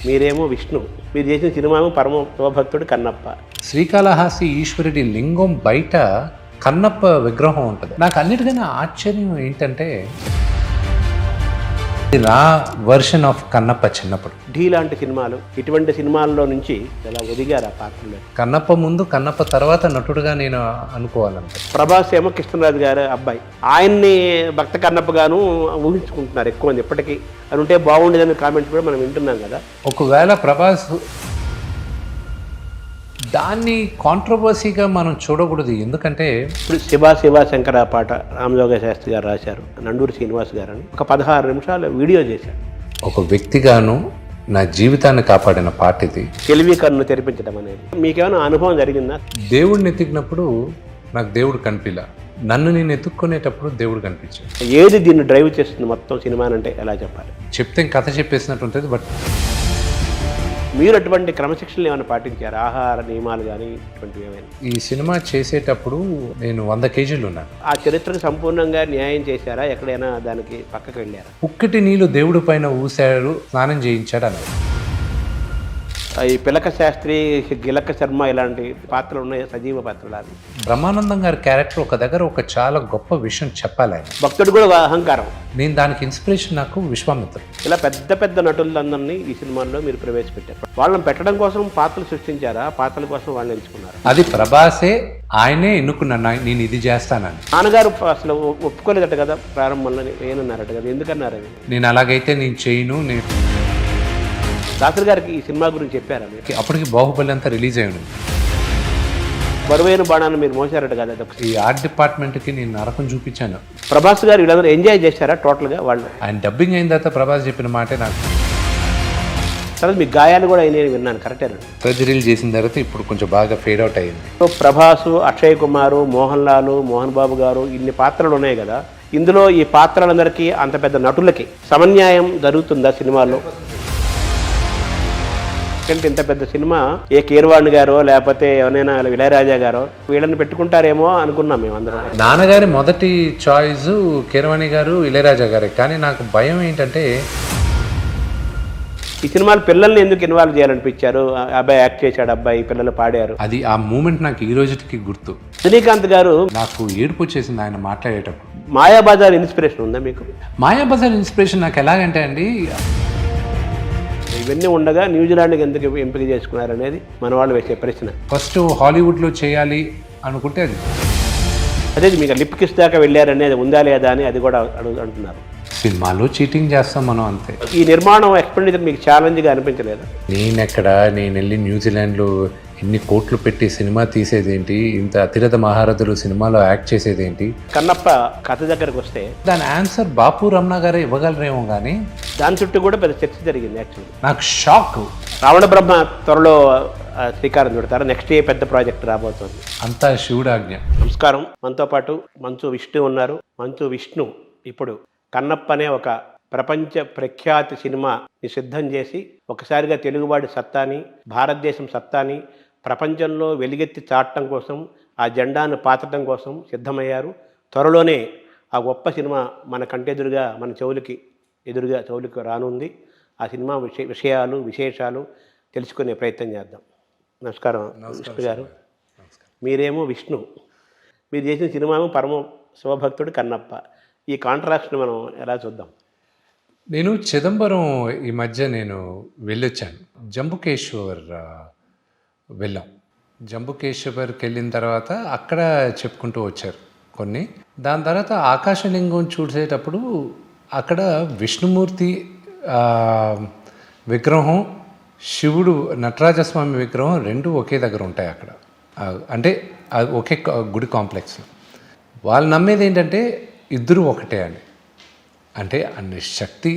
మీరేమో విష్ణు, మీరు చేసిన సినిమాము పరమ శివభక్తుడు కన్నప్ప. శ్రీకాళహస్తి ఈశ్వరుడి లింగం బయట కన్నప్ప విగ్రహం ఉంటుంది. నాకు అన్నిటికన్నా ఆశ్చర్యం ఏంటంటే ఇది నా వర్షన్ ఆఫ్ కన్నప్ప చిన్నప్పుడు. ఢీ లాంటి సినిమాలు, ఇటువంటి సినిమాల్లో నుంచి ఎలా ఒదిగారు ఆ పాత్రలో? కన్నప్ప ముందు కన్నప్ప తర్వాత నటుడుగా నేను అనుకోవాలంటే. ప్రభాస్ ఏమో కృష్ణరాజు గారు అబ్బాయి, ఆయన్ని భక్త కన్నప్పగాను ఊహించుకుంటున్నారు ఎక్కువ మంది. ఎప్పటికీ అది ఉంటే బాగుండేదని కామెంట్స్ కూడా మనం వింటున్నాం కదా. ఒకవేళ ప్రభాస్ దాన్ని కాంట్రవర్సీగా మనం చూడకూడదు. ఎందుకంటే ఇప్పుడు శివ శివ శంకర పాట రామజోగ శాస్త్రి గారు రాశారు, నండూరి శ్రీనివాస్ గారు అని ఒక 16 నిమిషాలు వీడియో చేశారు. ఒక వ్యక్తిగాను నా జీవితాన్ని కాపాడిన పాట ఇది. తెలివి కన్ను తెరిపించడం అనేది మీకేమైనా అనుభవం జరిగిందా? దేవుడిని ఎత్తికినప్పుడు నాకు దేవుడు కనిపిలా, నన్ను నేను ఎత్తుక్కునేటప్పుడు దేవుడు కనిపించాడు. ఏది దీన్ని డ్రైవ్ చేస్తుంది మొత్తం సినిమానంటే ఎలా చెప్పాలి? చెప్తే కథ చెప్పేసినట్టు ఉంటుంది. బట్ మీరు అటువంటి క్రమశిక్షణలు ఏమైనా పాటించారు? ఆహార నియమాలు కానీ ఇటువంటివి ఏమైనా? ఈ సినిమా చేసేటప్పుడు నేను 100 కేజీలు ఉన్నాను. ఆ చరిత్రకు సంపూర్ణంగా న్యాయం చేశారా? ఎక్కడైనా దానికి పక్కకు వెళ్ళారా? ఉక్కటి నీళ్ళు దేవుడి పైన ఊసాడు, స్నానం చేయించాడు అన్నారు. ఈ పిలక శాస్త్రి, గిలక శర్మ ఇలాంటి పాత్రలు ఉన్నాయి, సజీవ పాత్రలు. అది బ్రహ్మానందం గారి క్యారెక్టర్ ఒక దగ్గర ఒక చాలా గొప్ప విషయం చెప్పాలి. ఆయన భక్తుడు కూడా ఒక అహంకారం. నేను దానికి ఇన్స్పిరేషన్ నాకు విశ్వామిత్రుడు. ఇలా పెద్ద పెద్ద నటులందరినీ ఈ సినిమాల్లో మీరు ప్రవేశపెట్టారు. వాళ్ళని పెట్టడం కోసం పాత్రలు సృష్టించారా? పాత్రల కోసం వాళ్ళని ఎంచుకున్నారు? అది ప్రభాసే, ఆయనే ఎన్నుకున్నాను నేను ఇది చేస్తానని. నాన్నగారు అసలు ఒప్పుకోలేదట కదా ప్రారంభంలో, ఏమన్నారట కదా, ఎందుకన్నారు అది? నేను అలాగైతే నేను చేయను. నేను దాసరి గారికి ఈ సినిమా గురించి చెప్పారా మీరు? అప్పటికి బాహుబలి అంతా రిలీజ్ అయ్యి ఉంది. బరువైన బాణాన్ని మీరు మోసారట కదా. ఈ ఆర్ట్ డిపార్ట్మెంట్కి నేను నరకం చూపించాను. ప్రభాస్ గారు వీళ్ళందరూ ఎంజాయ్ చేశారా టోటల్గా? వాళ్ళు ఆయన డబ్బింగ్ అయిన తర్వాత ప్రభాస్ చెప్పిన మాటే నాకు. తర్వాత మీ గాయాలు కూడా అయినాయని విన్నాను, కరెక్టేనా? సర్జరీలు చేసిన తర్వాత ఇప్పుడు కొంచెం బాగా ఫేడ్ అవుట్ అయ్యింది. ప్రభాస్, అక్షయ్ కుమార్, మోహన్ లాల్, మోహన్ బాబు గారు, ఇన్ని పాత్రలు ఉన్నాయి కదా. ఇందులో ఈ పాత్రలందరికీ, అంత పెద్ద నటులకి సమన్యాయం జరుగుతుందా సినిమాలో? ఇంత పెద్ద సినిమా ఏ కీరవాణి గారో లేకపోతే ఎవరైనా ఇళయరాజా గారో వీళ్ళని పెట్టుకుంటారేమో అనుకున్నాం మేము అందరం. నాన్నగారి మొదటి చాయిస్ కీరవాణి గారు, ఇళయరాజా గారే. కానీ నాకు భయం ఏంటంటే ఈ సినిమాలు పిల్లల్ని ఎందుకు ఇన్వాల్వ్ చేయాలనిపించారు? అబ్బాయి యాక్ట్ చేశాడు, అబ్బాయి పిల్లలు పాడారు. అది ఆ మూమెంట్ నాకు ఈ రోజుకి గుర్తు. రజనీకాంత్ గారు నాకు ఏడుపు వచ్చేసింది ఆయన మాట్లాడేటప్పుడు. మాయాబజార్ ఇన్స్పిరేషన్ ఉందా మీకు? మాయాబజార్ ఇన్స్పిరేషన్ నాకు ఎలాగంటే అండి, ఇవన్నీ ఉండగా న్యూజిలాండ్కి ఎందుకు ఎంపిక చేసుకున్నారు అనేది మన వాళ్ళు వేసే ప్రశ్న. ఫస్ట్ హాలీవుడ్లో చేయాలి అనుకుంటే అదే మీకు లిప్ కిస్ దాకా వెళ్ళారనేది ఉందా లేదా అని అది కూడా అంటున్నారు. సినిమాలో చీటింగ్ చేస్తాం మనం అంతే. ఈ నిర్మాణం ఎక్స్పెండిచర్ మీకు ఛాలెంజ్గా అనిపించలేదు? నేను వెళ్ళి న్యూజిలాండ్లో ఎన్ని కోట్లు పెట్టి సినిమా తీసేదేంటి, ఇంత అతిరథ మహారథులు సినిమాలో యాక్ట్ చేసేదేంటి? కన్నప్ప కథ దగ్గరకు వస్తే దాని ఆన్సర్ బాపు రమణ గారే ఇవ్వగలరేమో కానీ దాని చుట్టూ కూడా పెద్ద చర్చ జరిగింది. యాక్చువల్లీ నాకు షాక్. రావణ బ్రహ్మ త్వరలో శ్రీకారం చుడతారు. నెక్స్ట్ ఏ పెద్ద ప్రాజెక్ట్ రాబోతుంది. అంతా శివుడాజ్ఞ. నమస్కారం. మనతో పాటు మంచు విష్ణు ఉన్నారు. మంచు విష్ణు ఇప్పుడు కన్నప్ప అనే ఒక ప్రపంచ ప్రఖ్యాతి సినిమాని సిద్ధం చేసి ఒకసారిగా తెలుగువాడి సత్తాని, భారతదేశం సత్తాని ప్రపంచంలో వెలుగెత్తి చాటడం కోసం, ఆ జెండాను పాతడం కోసం సిద్ధమయ్యారు. త్వరలోనే ఆ గొప్ప సినిమా మన కంటెదురుగా, మన చెవులకి రానుంది. ఆ సినిమా విషయాలు, విశేషాలు తెలుసుకునే ప్రయత్నం చేద్దాం. నమస్కారం విష్ణు గారు. మీరేమో విష్ణు, మీరు చేసిన సినిమాము పరమ శివభక్తుడు కన్నప్ప. ఈ కాంట్రాక్ట్ని మనం ఎలా చూద్దాం? నేను చిదంబరం ఈ మధ్య నేను వెళ్ళొచ్చాను. జంబుకేశ్వర్ వెళ్ళాం. జంబుకేశ్వర్కి వెళ్ళిన తర్వాత అక్కడ చెప్పుకుంటూ వచ్చారు కొన్ని. దాని తర్వాత ఆకాశలింగం చూసేటప్పుడు అక్కడ విష్ణుమూర్తి విగ్రహం, శివుడు నటరాజస్వామి విగ్రహం రెండు ఒకే దగ్గర ఉంటాయి అక్కడ. అంటే ఒకే గుడి కాంప్లెక్స్లో. వాళ్ళు నమ్మేది ఏంటంటే ఇద్దరు ఒకటే అని. అంటే అన్ని శక్తి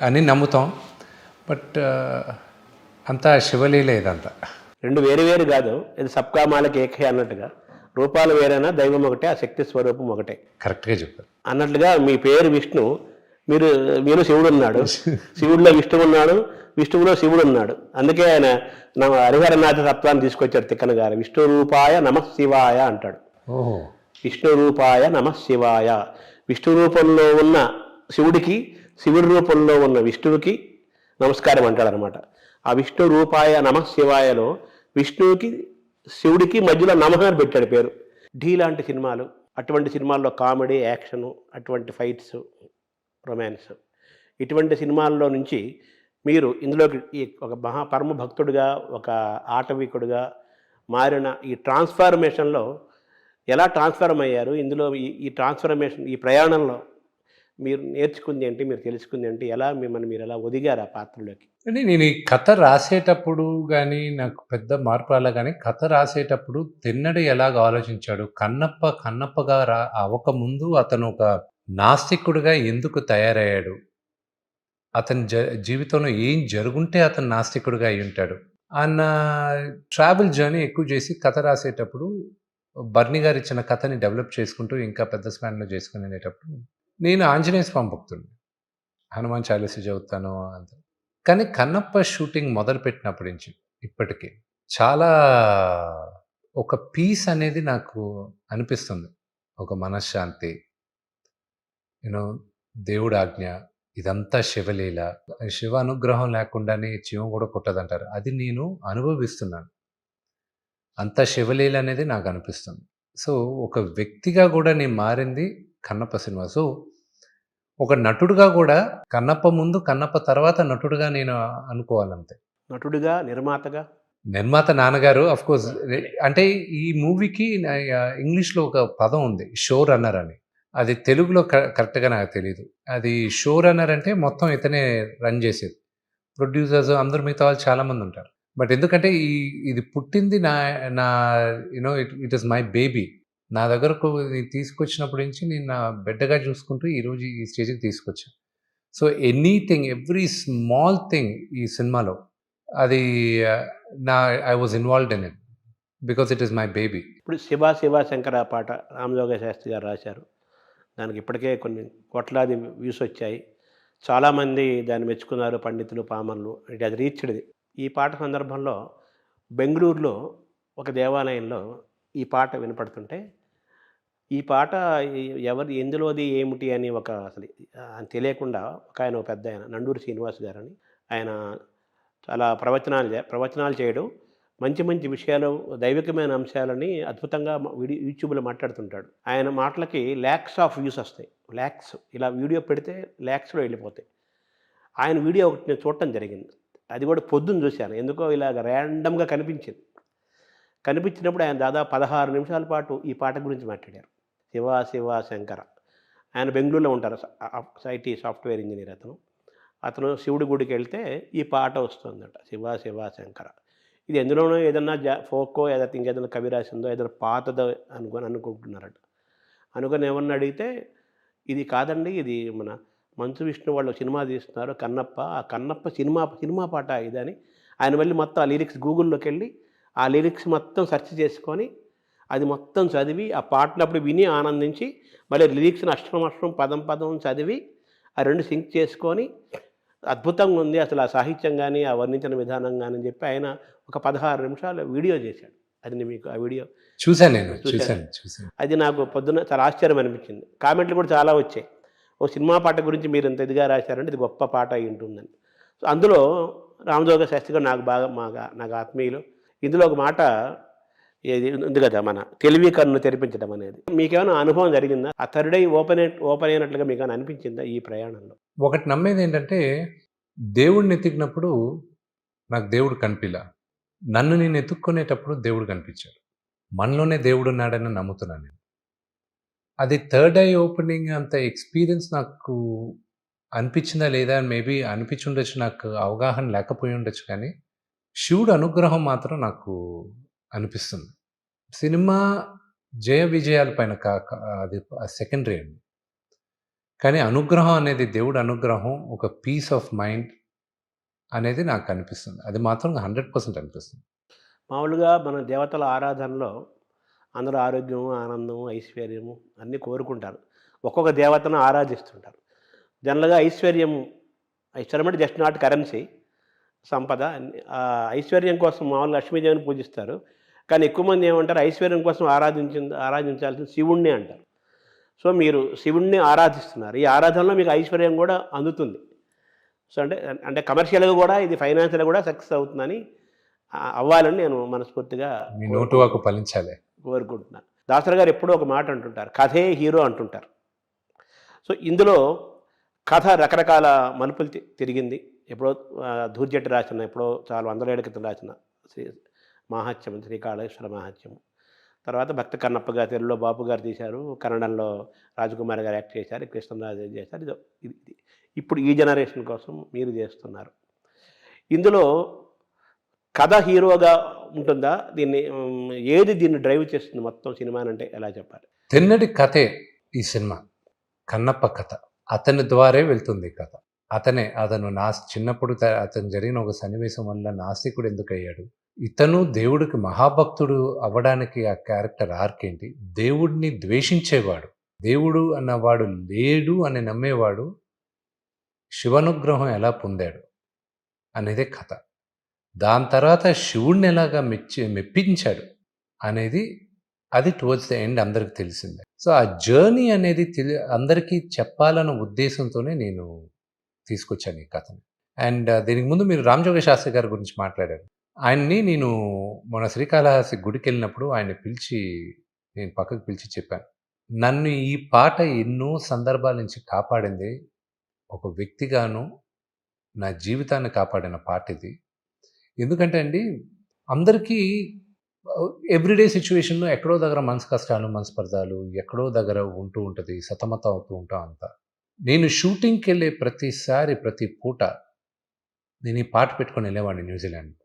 అని నమ్ముతాం. బట్ అంతా శివలీల ఇదంతా. రెండు వేరు వేరు కాదు, ఇది సబ్కా మాలకి ఏకే అన్నట్టుగా. రూపాలు వేరైనా దైవం ఒకటే, ఆ శక్తి స్వరూపం ఒకటే. కరెక్ట్గా చెప్పారు. అన్నట్లుగా మీ పేరు విష్ణు, మీరు శివుడు ఉన్నాడు, శివుడిలో విష్ణువు ఉన్నాడు, విష్ణువులో శివుడు ఉన్నాడు. అందుకే ఆయన హరిహరనాథ తత్వాన్ని తీసుకొచ్చారు తిక్కన గారు. విష్ణు రూపాయ నమః శివాయ అంటాడు. విష్ణు రూపాయ నమః శివాయ. విష్ణు రూపంలో ఉన్న శివుడికి, శివుడి రూపంలో ఉన్న విష్ణువుకి నమస్కారం అంటాడు అనమాట. ఆ విష్ణు రూపాయ నమ శివాయలో విష్ణువుకి శివుడికి మధ్యలో నమః అని పెట్టాడు పేరు. ఢీ లాంటి సినిమాలు, అటువంటి సినిమాల్లో కామెడీ, యాక్షను, అటువంటి ఫైట్స్, రొమాన్స్, ఇటువంటి సినిమాల్లో నుంచి మీరు ఇందులోకి ఈ ఒక పరమ భక్తుడిగా, ఒక ఆటవికుడిగా మారిన ఈ ట్రాన్స్ఫార్మేషన్లో ఎలా ట్రాన్స్ఫార్మ్ అయ్యారు? ఇందులో ఈ ట్రాన్స్ఫర్మేషన్, ఈ ప్రయాణంలో మీరు నేర్చుకుంది ఏంటి, మీరు తెలుసుకుంది ఏంటి, ఎలా మిమ్మల్ని మీరు ఎలా ఒదిగారు ఆ పాత్రలోకి? అంటే నేను ఈ కథ రాసేటప్పుడు కానీ నాకు పెద్ద మార్పు రాలే, కానీ కథ రాసేటప్పుడు తెన్నడు ఎలాగ ఆలోచించాడు, కన్నప్పగా అవ్వకముందు అతను ఒక నాస్తికుడిగా ఎందుకు తయారయ్యాడు, అతని జీవితంలో ఏం జరుగుంటే అతను నాస్తికుడిగా అయి ఉంటాడు అన్న ట్రావెల్ జర్నీ ఎక్కువ చేసి కథ రాసేటప్పుడు బర్ని గారు ఇచ్చిన కథని డెవలప్ చేసుకుంటూ ఇంకా పెద్ద స్పాన్లో చేసుకునేటప్పుడు నేను ఆంజనేయ స్వామి భక్తుడిని, హనుమాన్ చాలీస చదువుతాను అంత. కానీ కన్నప్ప షూటింగ్ మొదలుపెట్టినప్పటి నుంచి ఇప్పటికీ చాలా ఒక పీస్ అనేది నాకు అనిపిస్తుంది, ఒక మనశ్శాంతి, యూనో, దేవుడు ఆజ్ఞ, ఇదంతా శివలీల, శివ అనుగ్రహం లేకుండానే జీవం కూడా కొట్టదంటారు, అది నేను అనుభవిస్తున్నాను. అంత శివలీల అనేది నాకు అనిపిస్తుంది. సో ఒక వ్యక్తిగా కూడా నేను మారింది కన్నప్ప సినిమా. సో ఒక నటుడుగా కూడా కన్నప్ప ముందు, కన్నప్ప తర్వాత నటుడుగా నేను అనుకోవాలంతే. నటుడిగా, నిర్మాత నాన్నగారు అఫ్ కోర్స్. అంటే ఈ మూవీకి ఇంగ్లీష్లో ఒక పదం ఉంది, షో రన్నర్ అని. అది తెలుగులో కరెక్ట్గా నాకు తెలియదు. అది షో రన్నర్ అంటే మొత్తం ఇతనే రన్ చేసేది. ప్రొడ్యూసర్స్ అందరూ మిగతా వాళ్ళు చాలామంది ఉంటారు. బట్ ఎందుకంటే ఇది పుట్టింది నా you know it is my baby. నా దగ్గరకు తీసుకొచ్చినప్పటి నుంచి నేను నా బిడ్డగా చూసుకుంటూ ఈరోజు ఈ స్టేజ్కి తీసుకొచ్చాను. So anything, every small thing ఈ సినిమాలో అది I was involved in it because it is my baby. ఇప్పుడు శివ శివ శంకర పాట రామజోగ శాస్త్రి గారు రాశారు. దానికి ఇప్పటికే కొన్ని కోట్లాది వ్యూస్ వచ్చాయి. చాలామంది దాన్ని మెచ్చుకున్నారు, పండితులు, పామర్లు. ఇట్ అది రీచ్డ్ది. ఈ పాట సందర్భంలో బెంగళూరులో ఒక దేవాలయంలో ఈ పాట వినపడుతుంటే, ఈ పాట ఎందులోది ఏమిటి అని అసలు తెలియకుండా ఒక ఆయన, పెద్ద ఆయన, నండూరి శ్రీనివాస్ గారని, ఆయన చాలా ప్రవచనాలు చేయడం, మంచి మంచి విషయాలు, దైవికమైన అంశాలని అద్భుతంగా యూట్యూబ్లో మాట్లాడుతుంటాడు. ఆయన మాటలకి ల్యాక్స్ ఆఫ్ వ్యూస్ వస్తాయి. ల్యాక్స్, ఇలా వీడియో పెడితే ల్యాక్స్లో వెళ్ళిపోతాయి. ఆయన వీడియో ఒకటి నేను చూడటం జరిగింది. అది కూడా పొద్దున్న చూశాను. ఎందుకో ఇలాగ ర్యాండమ్గా కనిపించినప్పుడు ఆయన దాదాపు 16 నిమిషాల పాటు ఈ పాట గురించి మాట్లాడారు. శివ శివ శంకర. ఆయన బెంగళూరులో ఉంటారు, ఐటీ సాఫ్ట్వేర్ ఇంజనీర్. అతను శివుడి గుడికి వెళ్తే ఈ పాట వస్తుందట, శివ శివ శంకర. ఇది ఎందులోనో ఏదన్నా ఫోకో, ఏదైతే ఇంకేదైనా కవి రాసిందో, ఏదైనా పాతదో అనుకుంటున్నారట. అనుకుని ఏమన్నా అడిగితే, ఇది కాదండి, ఇది మన మంచు విష్ణు వాళ్ళు సినిమా తీస్తున్నారు కన్నప్ప, ఆ కన్నప్ప సినిమా పాట ఇదని. ఆయన మళ్ళీ మొత్తం ఆ లిరిక్స్ గూగుల్లోకి వెళ్ళి ఆ లిరిక్స్ మొత్తం సెర్చ్ చేసుకొని అది మొత్తం చదివి, ఆ పాటనప్పుడు విని ఆనందించి, మళ్ళీ లిరిక్స్ని అష్టం పదం చదివి ఆ రెండు సింక్ చేసుకొని, అద్భుతంగా ఉంది అసలు ఆ సాహిత్యం కానీ, ఆ వర్ణించిన విధానం కానీ అని చెప్పి ఆయన ఒక 16 నిమిషాలు వీడియో చేశాడు. అది మీకు ఆ వీడియో చూశాను. అది నాకు పొద్దున్న చాలా ఆశ్చర్యం అనిపించింది. కామెంట్లు కూడా చాలా వచ్చాయి. ఓ సినిమా పాట గురించి మీరు ఇంత ఇదిగా రాశారంటే ఇది గొప్ప పాట అయి ఉంటుందని. సో అందులో రామజోగ శాస్త్రి గారు నాకు ఆత్మీయులు. ఇందులో ఒక మాట ఏది ఉంది కదా, మన తెలివి కన్ను తెరిపించడం అనేది. మీకేమైనా అనుభవం జరిగిందా? ఆ థర్డ్ ఐ ఓపెన్ అయినట్లుగా మీకు ఏమైనా అనిపించిందా ఈ ప్రయాణంలో? ఒకటి నమ్మేది ఏంటంటే, దేవుడిని ఎతికినప్పుడు నాకు దేవుడు కనిపిలా, నన్ను నేను ఎత్తుక్కునేటప్పుడు దేవుడు కనిపించాడు. మనలోనే దేవుడు ఉన్నాడని నమ్ముతున్నాను నేను. అది థర్డ్ ఐ ఓపెనింగ్ అంత ఎక్స్పీరియన్స్ నాకు అనిపించిందా లేదా, మేబీ అనిపించి ఉండొచ్చు, నాకు అవగాహన లేకపోయి ఉండొచ్చు, కానీ శివుడు అనుగ్రహం మాత్రం నాకు అనిపిస్తుంది. సినిమా జయ విజయాల పైన అది సెకండరీ అండి, కానీ అనుగ్రహం అనేది, దేవుడు అనుగ్రహం, ఒక పీస్ ఆఫ్ మైండ్ అనేది నాకు అనిపిస్తుంది. అది మాత్రం 100% అనిపిస్తుంది. మామూలుగా మన దేవతల ఆరాధనలో అందరూ ఆరోగ్యం, ఆనందం, ఐశ్వర్యము అన్నీ కోరుకుంటారు. ఒక్కొక్క దేవతను ఆరాధిస్తుంటారు. జనరల్గా ఐశ్వర్యం అంటే జస్ట్ నాట్ కరెన్సీ, సంపద. ఐశ్వర్యం కోసం మామూలు లక్ష్మీదేవిని పూజిస్తారు. కానీ ఎక్కువ మంది ఏమంటారు, ఐశ్వర్యం కోసం ఆరాధించాల్సిన శివుణ్ణి అంటారు. సో మీరు శివుణ్ణి ఆరాధిస్తున్నారు. ఈ ఆరాధనలో మీకు ఐశ్వర్యం కూడా అందుతుంది. సో అంటే అంటే కమర్షియల్గా కూడా ఇది ఫైనాన్షియల్గా కూడా సక్సెస్ అవుతుందని అవ్వాలని నేను మనస్ఫూర్తిగా మీ నోటు వాకు ఫలించాలి. కోరుకుంటున్నాను. దాసరి గారు ఎప్పుడూ ఒక మాట అంటుంటారు, కథే హీరో అంటుంటారు. సో ఇందులో కథ రకరకాల మలుపులు తిరిగింది. ఎప్పుడో ధూర్జటి రాసిన, ఎప్పుడో చాలా 100 ఏళ్ల క్రితం రాసిన మాహాత్యం, శ్రీకాళేశ్వర మాహాత్యం. తర్వాత భక్త కన్నప్ప గారు తెలుగులో బాపు గారు తీశారు, కన్నడంలో రాజకుమార్ గారు యాక్ట్ చేశారు, కృష్ణరాజు చేశారు. ఇది ఇప్పుడు ఈ జనరేషన్ కోసం మీరు చేస్తున్నారు. ఇందులో కథ హీరోగా ఉంటుందా? దీన్ని డ్రైవ్ చేస్తుంది మొత్తం సినిమానంటే ఎలా చెప్పాలి? తిన్నటి కథే ఈ సినిమా. కన్నప్ప కథ, అతని ద్వారే వెళ్తుంది కథ. అతను చిన్నప్పుడు అతను జరిగిన ఒక సన్నివేశం వల్ల నాస్తికుడు ఎందుకు అయ్యాడు, ఇతను దేవుడికి మహాభక్తుడు అవ్వడానికి ఆ క్యారెక్టర్ ఆర్క్ ఏంటి, దేవుడిని ద్వేషించేవాడు, దేవుడు అన్నవాడు లేడు అని నమ్మేవాడు శివానుగ్రహం ఎలా పొందాడు అనేదే కథ. దాని తర్వాత శివుడిని ఎలాగా మెప్పించాడు అనేది అది టువర్డ్స్ ద ఎండ్ అందరికి తెలిసిందే. సో ఆ జర్నీ అనేది అందరికీ చెప్పాలన్న ఉద్దేశంతోనే నేను తీసుకొచ్చాను ఈ కథని. అండ్ దీనికి ముందు మీరు రామజోగ శాస్త్రి గారి గురించి మాట్లాడారు. ఆయన్ని నేను మన శ్రీకాళహస్తి గుడికి వెళ్ళినప్పుడు నేను పక్కకు పిలిచి చెప్పాను, నన్ను ఈ పాట ఎన్నో సందర్భాల నుంచి కాపాడింది, ఒక వ్యక్తిగాను నా జీవితాన్ని కాపాడిన పాట ఇది. ఎందుకంటే అండి, అందరికీ ఎవ్రీడే సిచ్యువేషన్లో ఎక్కడో దగ్గర మనసు కష్టాలు, మనస్పర్ధాలు ఎక్కడో దగ్గర ఉంటూ ఉంటుంది, సతమతం అవుతూ ఉంటాం అంతా. నేను షూటింగ్కి వెళ్ళే ప్రతిసారి, ప్రతి పూట నేను ఈ పాట పెట్టుకొని వెళ్ళేవాడిని న్యూజిలాండ్.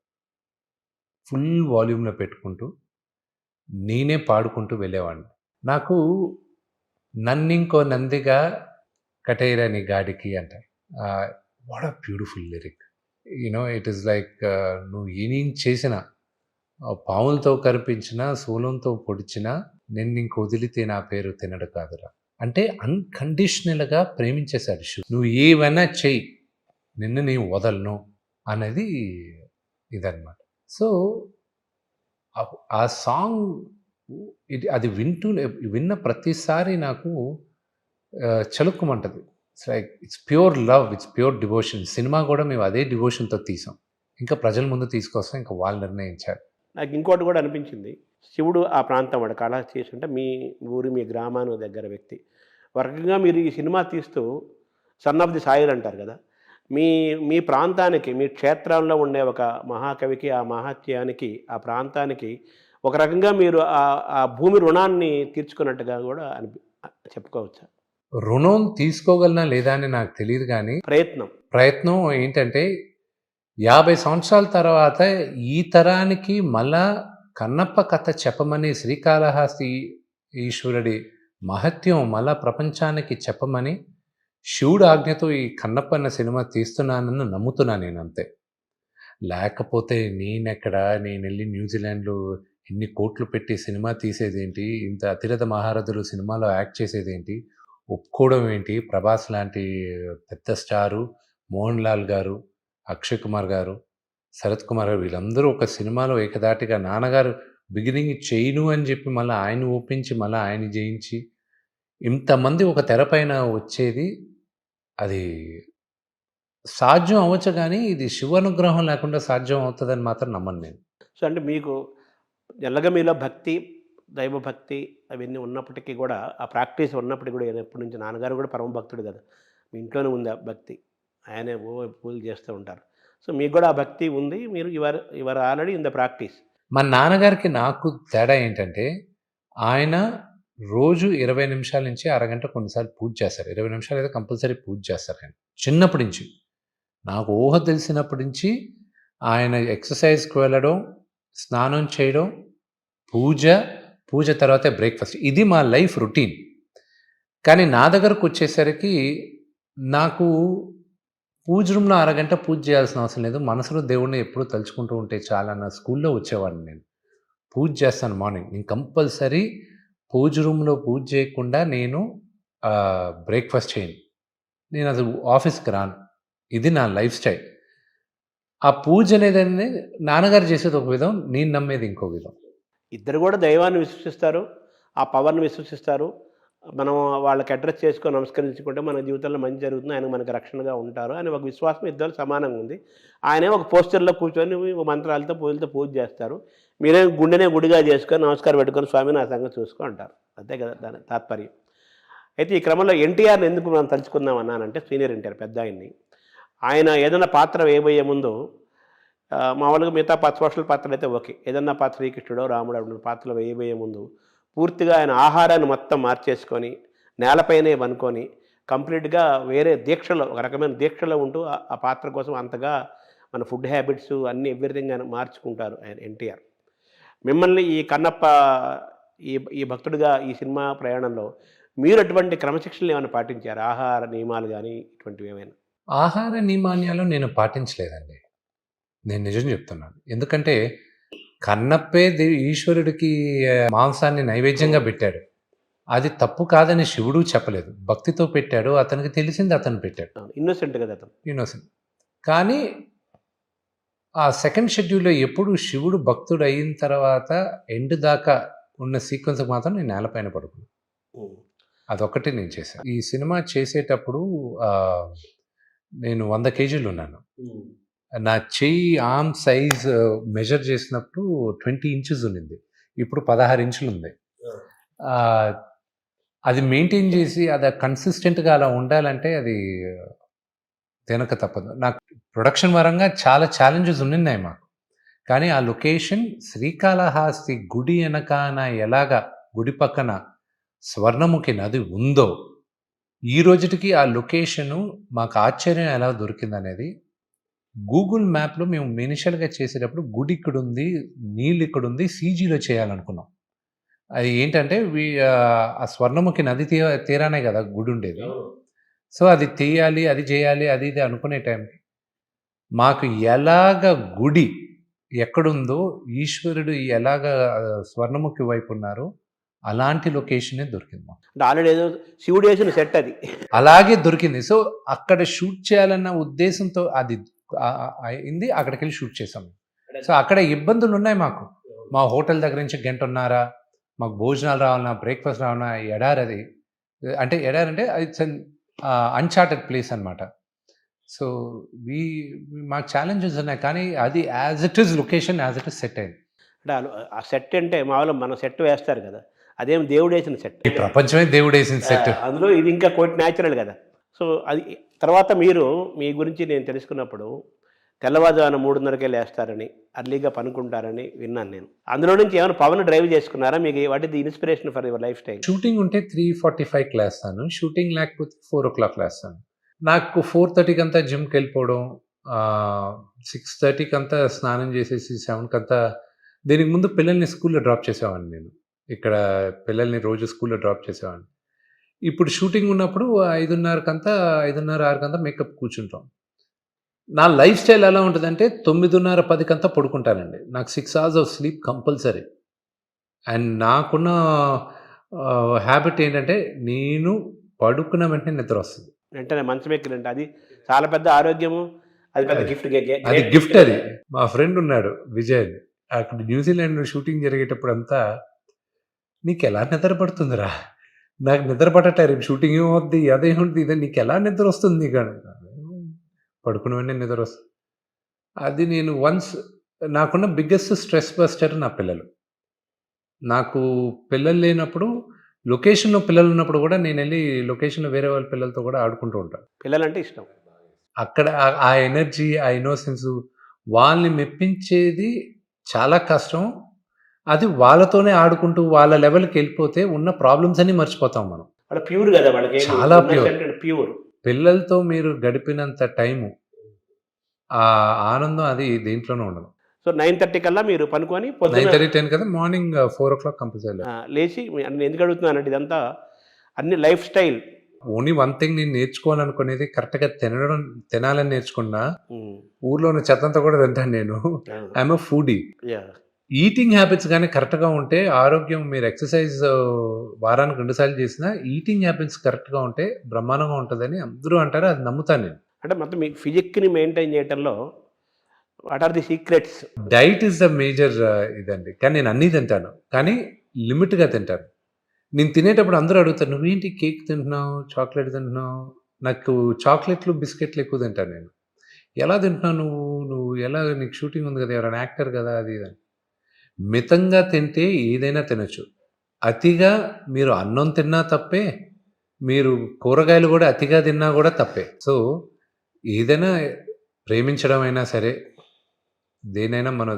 ఫుల్ వాల్యూమ్లో పెట్టుకుంటూ నేనే పాడుకుంటూ వెళ్ళేవాడిని. నాకు నన్నింకో నందిగా కటైరా నీ గాడికి అంటే what a beautiful lyric. It is like నువ్వు ఏం చేసినా, పాములతో కరిపించినా, శూలంతో పొడిచినా, నిన్నింక వదిలితే నా పేరు తినడు కాదురా అంటే అన్కండిషనల్గా ప్రేమించేశాడు శివుడు. నువ్వు ఏవైనా చెయ్యి, నిన్ను నేను వదలను అనేది ఇదన్నమాట. సో ఆ సాంగ్ అది విన్న ప్రతిసారి నాకు చలుక్కుమంటది. It's pure love, it's pure devotion. Cinema కూడా మేము అదే డివోషన్తో తీసాం. ఇంకా ప్రజల ముందు తీసుకొస్తాం, ఇంకా వాళ్ళు నిర్ణయించారు. నాకు ఇంకోటి కూడా అనిపించింది, శివుడు ఆ ప్రాంతం వాడు కాళహస్తి అంటే మీ ఊరి, మీ గ్రామానికి దగ్గర వ్యక్తి. వర్గంగా మీరు ఈ సినిమా తీస్తూ సన్ ఆఫ్ ది సాయిల్ అంటారు కదా, మీ ప్రాంతానికి, మీ క్షేత్రంలో ఉండే ఒక మహాకవికి, ఆ మహాత్యానికి, ఆ ప్రాంతానికి ఒక రకంగా మీరు ఆ భూమి రుణాన్ని తీర్చుకున్నట్టుగా కూడా చెప్పుకోవచ్చా? రుణం తీసుకోగలనా లేదా అని నాకు తెలియదు, కానీ ప్రయత్నం ఏంటంటే 50 సంవత్సరాల తర్వాత ఈ తరానికి మళ్ళా కన్నప్ప కథ చెప్పమని, శ్రీకాళహస్తి ఈశ్వరుడి మహత్యం మళ్ళా ప్రపంచానికి చెప్పమని శివుడు ఆజ్ఞతో ఈ కన్నప్ప అన్న సినిమా తీస్తున్నానని నమ్ముతున్నా నేను, అంతే. లేకపోతే నేను వెళ్ళి న్యూజిలాండ్లో ఎన్ని కోట్లు పెట్టి సినిమా తీసేదేంటి, ఇంత అతిరథ మహారథులు సినిమాలో యాక్ట్ చేసేదేంటి, ఒప్పుకోవడం ఏంటి, ప్రభాస్ లాంటి పెద్ద స్టారు, మోహన్ లాల్ గారు, అక్షయ్ కుమార్ గారు, శరత్ కుమార్ గారు, వీళ్ళందరూ ఒక సినిమాలో ఏకదాటిగా నాన్నగారు బిగినింగ్ చేయను అని చెప్పి మళ్ళీ ఆయన ఒప్పించి మళ్ళీ ఆయన జయించి ఇంతమంది ఒక తెరపైన వచ్చేది, అది సాధ్యం అవ్వచ్చు, కానీ ఇది శివానుగ్రహం లేకుండా సాధ్యం అవుతుందని మాత్రం నమ్మను నేను. సో అంటే మీకు ఎల్లగా మీలో భక్తి, దైవభక్తి అవన్నీ ఉన్నప్పటికీ కూడా, ఆ ప్రాక్టీస్ ఉన్నప్పటికీ కూడా, ఎప్పటి నుంచి నాన్నగారు కూడా పరమ భక్తుడు కదా, మీ ఇంట్లోనే ఉంది ఆ భక్తి, ఆయనే పూజలు చేస్తూ ఉంటారు. సో మీకు కూడా ఆ భక్తి ఉంది, మీరు your already in the practice. మా నాన్నగారికి నాకు తేడా ఏంటంటే, ఆయన రోజు 20 నిమిషాల నుంచి అరగంట కొన్నిసార్లు పూజ చేస్తారు. 20 నిమిషాలు అయితే కంపల్సరీ పూజ చేస్తారు ఆయన. చిన్నప్పటి నుంచి, నాకు ఊహ తెలిసినప్పటి నుంచి ఆయన ఎక్సర్సైజ్కి వెళ్ళడం, స్నానం చేయడం, పూజ తర్వాతే బ్రేక్ఫాస్ట్, ఇది మా లైఫ్ రొటీన్. కానీ నా దగ్గరకు వచ్చేసరికి నాకు పూజ రూమ్లో అరగంట పూజ చేయాల్సిన అవసరం లేదు, మనసులో దేవుడిని ఎప్పుడూ తలుచుకుంటూ ఉంటే చాలన్న స్కూల్లో వచ్చేవాడిని నేను. పూజ చేస్తాను మార్నింగ్, నేను కంపల్సరీ పూజ రూమ్లో పూజ చేయకుండా నేను బ్రేక్ఫాస్ట్ చేయను, నేను అసలు ఆఫీస్కి రాను. ఇది నా లైఫ్ స్టైల్. ఆ పూజ అనేది నాన్నగారు చేసేది ఒక విధం, నేను నమ్మేది ఇంకో విధం. ఇద్దరు కూడా దైవాన్ని విశ్వసిస్తారు, ఆ పవర్ని విశ్వసిస్తారు, మనం వాళ్ళకి అడ్రస్ చేసుకొని నమస్కరించుకుంటే మన జీవితంలో మంచి జరుగుతుంది, ఆయన మనకు రక్షణగా ఉంటారు అని ఒక విశ్వాసం ఇద్దరు సమానంగా ఉంది. ఆయనే ఒక పోస్చర్లో కూర్చొని మంత్రాలతో పూజలతో పూజ చేస్తారు. మీరేం గుండెనే గుడిగా చేసుకొని నమస్కారం పెట్టుకొని స్వామి నా సంగతి చూసుకో అంటారు. అంతే కదా దాని తాత్పర్యం. అయితే ఈ క్రమంలో ఎన్టీఆర్ని ఎందుకు మనం తలుచుకుందాం అన్నానంటే సీనియర్ ఎన్టీఆర్ పెద్ద ఆయన్ని, ఆయన ఏదైనా పాత్ర వేయబోయే ముందు మామూలుగా మిగతా సోషల్ పాత్రలు అయితే ఓకే, ఏదన్నా పాత్ర శ్రీకృష్ణుడో రాముడు అటువంటి పాత్రలు వేయబోయే ముందు పూర్తిగా ఆయన ఆహారాన్ని మొత్తం మార్చేసుకొని నేలపైనే వనుకొని కంప్లీట్గా వేరే దీక్షలో ఒక రకమైన దీక్షలో ఉంటూ ఆ పాత్ర కోసం అంతగా మన ఫుడ్ హ్యాబిట్స్ అన్నీ ఎవ్రీథింగ్ ఆయన మార్చుకుంటారు ఆయన ఎన్టీఆర్. మిమ్మల్ని ఈ కన్నప్ప ఈ భక్తుడిగా ఈ సినిమా ప్రయాణంలో మీరు అటువంటి క్రమశిక్షణలు ఏమైనా పాటించారు? ఆహార నియమాలు కానీ ఇటువంటివి ఏమైనా? ఆహార నియమాన్యాలు నేను పాటించలేదండి. నేను నిజం చెప్తున్నాను. ఎందుకంటే కన్నప్పే ఈశ్వరుడికి మాంసాన్ని నైవేద్యంగా పెట్టాడు. అది తప్పు కాదని శివుడు చెప్పలేదు. భక్తితో పెట్టాడు. అతనికి తెలిసింది అతను పెట్టాడు. ఇన్నోసెంట్ కదా అతను. ఇన్నోసెంట్. కానీ ఆ సెకండ్ షెడ్యూల్లో ఎప్పుడు శివుడు భక్తుడు అయిన తర్వాత ఎండ్ దాకా ఉన్న సీక్వెన్స్ మాత్రం నేను నేలపైన పడుకున్నాను. అదొక్కటి నేను చేశాను. ఈ సినిమా చేసేటప్పుడు నేను 100 కేజీలు ఉన్నాను. నా చెయ్యి ఆర్మ్ సైజ్ మెజర్ చేసినప్పుడు 20 ఇంచెస్ ఉన్నింది. ఇప్పుడు 16 ఇంచులు ఉంది. అది మెయింటైన్ చేసి అది కన్సిస్టెంట్గా అలా ఉండాలంటే అది తినక తప్పదు. నాకు ప్రొడక్షన్ పరంగా చాలా ఛాలెంజెస్ ఉన్నాయి మాకు. కానీ ఆ లొకేషన్ శ్రీకాళహస్తి గుడి వెనకాన ఎలాగా గుడి పక్కన స్వర్ణముఖి నది ఉందో ఈ రోజుటికి ఆ లొకేషను మాకు ఆశ్చర్యం ఎలా దొరికిందనేది గూగుల్ మ్యాప్లో మేము ఇనిషియల్గా చేసేటప్పుడు గుడి ఇక్కడుంది, నీళ్ళు ఇక్కడుంది, సీజీలో చేయాలనుకున్నాం. అది ఏంటంటే ఆ స్వర్ణముఖి నది తీరానే కదా గుడి ఉండేది. సో అది తీయాలి, అది చేయాలి, అది ఇది అనుకునే టైంకి మాకు ఎలాగ గుడి ఎక్కడుందో ఈశ్వరుడు ఎలాగ స్వర్ణముఖి వైపు ఉన్నారో అలాంటి లొకేషనే దొరికింది మాకు. అంటే ఆల్రెడీ ఏదో శివుడు వేసిన సెట్ అది అలాగే దొరికింది. సో అక్కడ షూట్ చేయాలన్న ఉద్దేశంతో అది అయింది. అక్కడికి వెళ్ళి షూట్ చేసాం. సో అక్కడ ఇబ్బందులు ఉన్నాయి మాకు. మా హోటల్ దగ్గర నుంచి 1.5 గంటన్నర, మాకు భోజనాలు రావాలన్నా, బ్రేక్ఫాస్ట్ రావాలన్నా ఎడారి అంటే ఇట్స్ అన్చార్టెడ్ ప్లేస్ అనమాట. సో మాకు ఛాలెంజెస్ ఉన్నాయి. కానీ అది as it is location as it is set అయింది. అంటే ఆ సెట్ అంటే మామూలుగా మనం సెట్ వేస్తారు కదా, అదేం దేవుడు వేసిన సెట్. ఈ ప్రపంచమే దేవుడు వేసిన సెట్. అందులో ఇది ఇంకా కోటి న్యాచురల్ కదా. సో అది తర్వాత మీరు మీ గురించి నేను తెలుసుకున్నప్పుడు తెల్లవారుజామున 3:30కే లేస్తారని, అర్లీగా పనుకుంటారని విన్నాను నేను. అందులో నుంచి ఏమైనా పవన్ డ్రైవ్ చేసుకున్నారా? మీకు what is the inspiration for your life style? Shooting ఉంటే 3:45కి లేస్తాను. షూటింగ్ లేకపోతే 4 o'clock లేస్తాను. నాకు 4:30కి అంతా జిమ్కి వెళ్ళిపోవడం, 6:30కి అంతా స్నానం చేసేసి 7కి అంతా. దీనికి ముందు పిల్లల్ని స్కూల్లో డ్రాప్ చేసేవాడిని నేను. ఇక్కడ పిల్లల్ని రోజు స్కూల్లో డ్రాప్ చేసేవాడిని. ఇప్పుడు షూటింగ్ ఉన్నప్పుడు 5:30కంతా 6కంతా మేకప్ కూర్చుంటాం. నా లైఫ్ స్టైల్ ఎలా ఉంటుందంటే 9:30, 10కంతా పడుకుంటానండి. నాకు 6 hours of sleep compulsory. And నాకున్న హ్యాబిట్ ఏంటంటే నేను పడుకున్న వెంటనే నిద్ర వస్తుంది. వెంటనే మంచం ఎక్కినంటే అది చాలా పెద్ద ఆరోగ్యము, అది పెద్ద గిఫ్ట్. అది గిఫ్ట్. అది మా ఫ్రెండ్ ఉన్నాడు విజయ్, అక్కడ న్యూజిలాండ్ షూటింగ్ జరిగేటప్పుడు అంతా నీకు ఎలా నిద్ర పడుతుందిరా? నాకు నిద్ర పడట, షూటింగ్ ఏమవుద్ది, అదేముంది, ఇదే నీకు ఎలా నిద్ర వస్తుంది నీకు? పడుకున్న వెంటనే నిద్ర వస్తుంది. అది నేను నాకున్న బిగ్గెస్ట్ స్ట్రెస్ బస్టర్ నా పిల్లలు. నాకు పిల్లలు లేనప్పుడు, లొకేషన్లో పిల్లలు ఉన్నప్పుడు కూడా నేను వెళ్ళి లొకేషన్లో వేరే వాళ్ళ పిల్లలతో కూడా ఆడుకుంటూ ఉంటాను. పిల్లలంటే ఇష్టం. అక్కడ ఆ ఎనర్జీ, ఆ ఇన్నోసెన్స్, వాళ్ళని మెప్పించేది చాలా కష్టం. అది వాళ్ళతోనే ఆడుకుంటూ వాళ్ళ లెవెల్కి వెళ్ళిపోతే ఉన్న ప్రాబ్లమ్స్ అన్ని మర్చిపోతాం మనం. ప్యూర్ కదా వాళ్ళకి, చాలా ప్యూర్. పిల్లలతో మీరు గడిపినంత టైము, ఆ ఆనందం అది దేంట్లోనే ఉండదు. సో 9:30 కల్లా మీరు పనుకొని 9:30, 10 కదా, మార్నింగ్ 4 o'clock కంపల్సరీ లేచి. నేను ఎందుకు అడుగుతున్నానంటే ఇదంతా అన్ని life style. Only one thing నేను నేర్చుకోవాలనుకునేది కరెక్ట్గా తినాలని నేర్చుకున్నా. ఊర్లో ఉన్న చెత్తంతా కూడా తింటాను నేను. I'm a foodie. Eating habits కానీ కరెక్ట్గా ఉంటే ఆరోగ్యం, మీరు ఎక్సర్సైజ్ వారానికి 2 సార్లు చేసినా ఈటింగ్ హ్యాబిట్స్ కరెక్ట్గా ఉంటే బ్రహ్మాండంగా ఉంటుందని అందరూ అంటారు. అది నమ్ముతాను నేను. అంటే మొత్తం మీ ఫిజిక్ని మెయింటైన్ చేయడంలో what are the secrets? Diet is the major ఇదండి. కానీ నేను అన్నీ తింటాను, కానీ లిమిట్గా తింటాను. నేను తినేటప్పుడు అందరూ అడుగుతారు, "నువ్వేంటి కేక్ తింటున్నావు? చాక్లెట్ తింటున్నావు?" నాకు చాక్లెట్‌లు, బిస్కెట్‌లు ఎక్కువ తింటాను నేను. "ఎలా తింటున్నావు నువ్వు? నువ్వు ఎలా నీకు షూటింగ్ ఉంది కదా! ఎవరైనా యాక్టర్ కదా!" అది ఇది అని. మితంగా తింటే ఏదైనా తినొచ్చు. అతిగా మీరు అన్నం తిన్నా తప్పే, మీరు కూరగాయలు గూడా అతిగా తిన్నా గూడా తప్పే. సో, ఏదైనా ప్రేమించడం అయినా సరే, దేనైనా మనం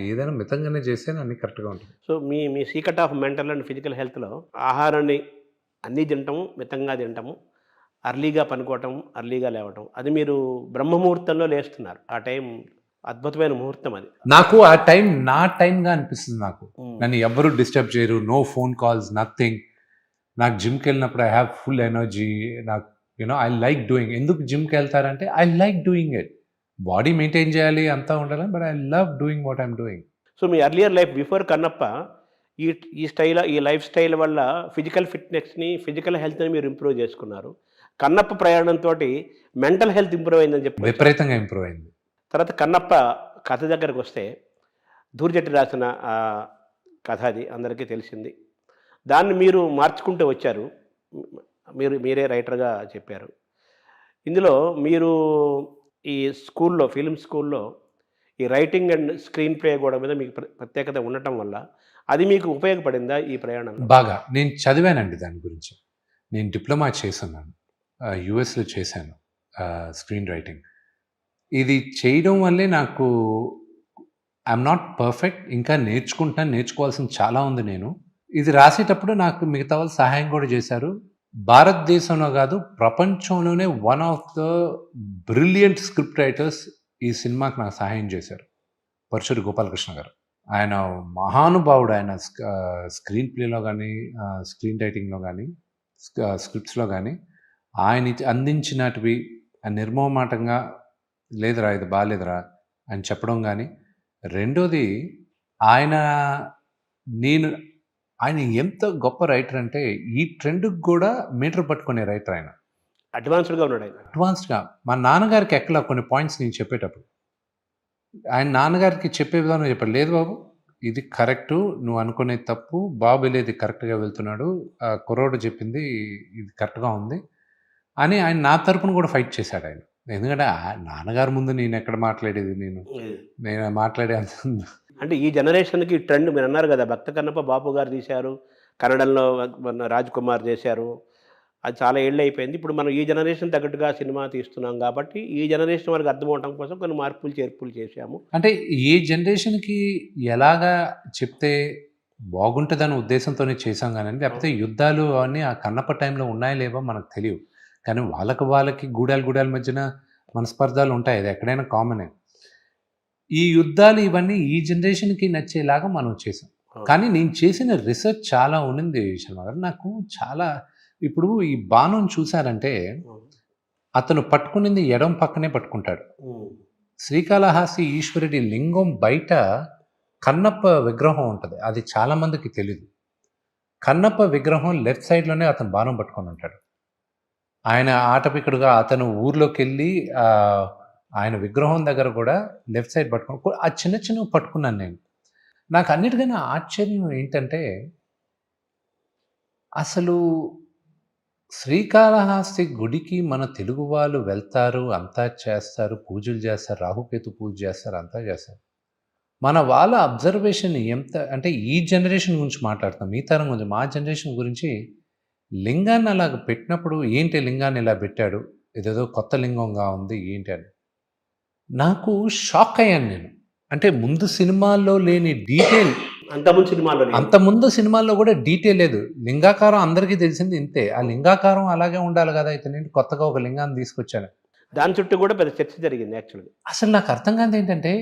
ఏదైనా మితంగానే చేస్తేనే అన్నీ కరెక్ట్‌గా ఉంటుంది. సో మీ మీ secret of mental and physical హెల్త్‌లో ఆహారాన్ని అన్నీ తింటము, మితంగా తింటము, అర్లీగా పనుకోవటం, అర్లీగా లేవటం. అది మీరు బ్రహ్మముహూర్తంలో లేస్తున్నారు. ఆ టైం అద్భుతమైన ముహూర్తం అది. నాకు ఆ టైం నా టైంగా అనిపిస్తుంది నాకు. హ్మ్. నన్ను ఎవ్వరు డిస్టర్బ్ చేయరు. No phone calls, nothing. నాకు జిమ్‌కెళ్ళినప్పుడు ఐ హావ్ ఫుల్ ఎనర్జీ. నాకు ఐ లైక్ డూయింగ్. ఎందుకు జిమ్‌కెళ్తారంటే I like doing it. Body maintain చేయాలి అంతా ఉండాలి. But I love doing what I'm doing. So మీ ఎర్లియర్ లైఫ్ బిఫోర్ కన్నప్ప ఈ ఈ లైఫ్ స్టైల్ వల్ల ఫిజికల్ ఫిట్‌నెస్‌ని, ఫిజికల్ హెల్త్‌ని మీరు ఇంప్రూవ్ చేసుకున్నారు. కన్నప్ప ప్రయాణంతోటి మెంటల్ హెల్త్ ఇంప్రూవ్ అయిందని చెప్పొచ్చా? విపరీతంగా ఇంప్రూవ్ అయింది. తర్వాత కన్నప్ప కథ దగ్గరకొస్తే ధూర్జటి రాసిన కథ అది అందరికీ తెలిసింది. దాన్ని మీరు మార్చుకుంటూ వచ్చారు. మీరే రైటర్‌గా చెప్పారు. ఇందులో మీరు ఈ స్కూల్‌లో ఫిల్మ్ స్కూల్‌లో ఈ రైటింగ్ అండ్ స్క్రీన్ ప్లే గూడా మీద మీకు ప్రత్యేకత ఉండటం వల్ల అది మీకు ఉపయోగపడిందా ఈ ప్రయాణంలో? బాగా. నేను చదివానండి దాని గురించి. నేను డిప్లొమా చేసున్నాను. యూఎస్‌లో చేశాను స్క్రీన్ రైటింగ్. ఇది చేయడం వల్లే నాకు ఐయామ్ నాట్ పర్ఫెక్ట్. ఇంకా నేర్చుకుంటున్నాను. నేర్చుకోవాల్సింది చాలా ఉంది నేను. ఇది రాసేటప్పుడు నాకు మిగతా వాళ్ళు సహాయం కూడా చేశారు. భారతదేశంలో కాదు, ప్రపంచంలోనే one of the brilliant script writers ఈ సినిమాకి నాకు సహాయం చేశారు. పరుచూరి గోపాలకృష్ణ గారు. ఆయన మహానుభావుడు. ఆయన స్క్రీన్ ప్లేలో కానీ, స్క్రీన్ రైటింగ్‌లో కానీ, స్క్రిప్ట్స్‌లో కానీ ఆయన అందించినటివి నిర్మోహమాటంగా లేదురా ఇది బాలేదురా అని చెప్పడం కానీ, రెండోది ఆయన ఆయన ఎంత గొప్ప రైటర్ అంటే ఈ ట్రెండ్‌కి కూడా మీటర్ పట్టుకునే రైటర్ ఆయన. అడ్వాన్స్డ్‌గా ఉన్నాడు ఆయన. అడ్వాన్స్డ్‌గా మా నాన్నగారికి ఎక్కలా కొన్ని పాయింట్స్ నేను చెప్పేటప్పుడు. ఆయన నాన్నగారికి చెప్పే విధానం చెప్పాడు. లేదు బాబు ఇది కరెక్టు. నువ్వు అనుకునేది తప్పు. బాబు వెళ్ళేది కరెక్ట్‌గా వెళ్తున్నాడు. కుర్రోడు చెప్పింది ఇది కరెక్ట్‌గా ఉంది అని ఆయన నా తరపున కూడా ఫైట్ చేశాడు ఆయన. ఎందుకంటే నాన్నగారి ముందు నేను ఎక్కడ మాట్లాడేది నేను మాట్లాడే అంత అంటే ఈ జనరేషన్‌కి ట్రెండ్ మీరన్నారు గదా! 'భక్త కన్నప్ప' బాపు గారు తీశారు. కన్నడంలో మన 'రాజ్ కుమార్' చేశారు. అది చాలా ఏళ్ళయిపోయింది. ఇప్పుడు మనం ఈ జనరేషన్ తగ్గట్టుగా సినిమా తీస్తున్నాం కాబట్టి, ఈ జనరేషన్ వాళ్ళకి అర్థమవటం కోసం కొన్ని మార్పులు, చేర్పులు చేశాము. అంటే ఏ జనరేషన్‌కి ఎలాగా చెప్తే బాగుంటదనే ఉద్దేశంతోనే చేశాం గానండి. లేకపోతే యుద్ధాలు అవన్నీ ఆ కన్నప్ప టైంలో ఉన్నాయో లేవో మనకు తెలియవు. కానీ వాళ్ళకి గూడాల మధ్యన మనస్పర్ధాలు ఉంటాయి. అది ఎక్కడైనా కామనే. ఈ యుద్ధాలు ఇవన్నీ ఈ జనరేషన్‌కి నచ్చేలాగా మనం చేసాం. కానీ నేను చేసిన రీసెర్చ్ చాలా ఉండింది శర్మ గారు. నాకు చాలా ఇప్పుడు ఈ బాణం చూసారంటే అతను పట్టుకునింది ఎడమ పక్కనే పట్టుకుంటాడు. శ్రీకాళహస్తి ఈశ్వరుడి లింగం బయట కన్నప్ప విగ్రహం ఉంటది. అది చాలా మందికి తెలీదు. కన్నప్ప విగ్రహం లెఫ్ట్ సైడ్‌లోనే అతను బాణం పట్టుకొని ఉంటాడు. ఆయన ఆటవికుడుగా అతను ఊర్లోకెళ్ళి ఆయన విగ్రహం దగ్గర కూడా లెఫ్ట్ సైడ్ పట్టుకొని ఆ చిన్నవి పట్టుకున్నాను నేను. నాకు అన్నిటికన్నా ఆశ్చర్యం ఏంటంటే అసలు శ్రీకాళహస్తి గుడికి మన తెలుగు వాళ్ళు వెళ్తారు, అంతా చేస్తారు, పూజలు చేస్తారు, రాహుకేతు పూజ చేస్తారు, అంతా చేస్తారు. మన వాళ్ళ అబ్జర్వేషన్ ఎంత అంటే ఈ జనరేషన్ గురించి మాట్లాడుతాం. ఈ తరం గురించి మా జనరేషన్ గురించి లింగాన్ని అలాగ పెట్టినప్పుడు ఏంటి లింగాన్ని ఇలా పెట్టాడు, ఇదేదో కొత్త లింగంగా ఉంది ఏంటి అని నాకు షాక్ అయ్యాను నేను. అంటే ముందు సినిమాల్లో లేని డీటెయిల్ అంతకుముందు సినిమాల్లో కూడా డీటెయిల్ లేదు. లింగాకారం అందరికీ తెలిసింది ఇంతే. ఆ లింగాకారం అలాగే ఉండాలి కదా, ఇతనేంటి కొత్తగా ఒక లింగాన్ని తీసుకొచ్చాను. దాని చుట్టూ కూడా పెద్ద చర్చ జరిగింది యాక్చువల్గా. అసలు నాకు అర్థం కాదు ఏంటంటే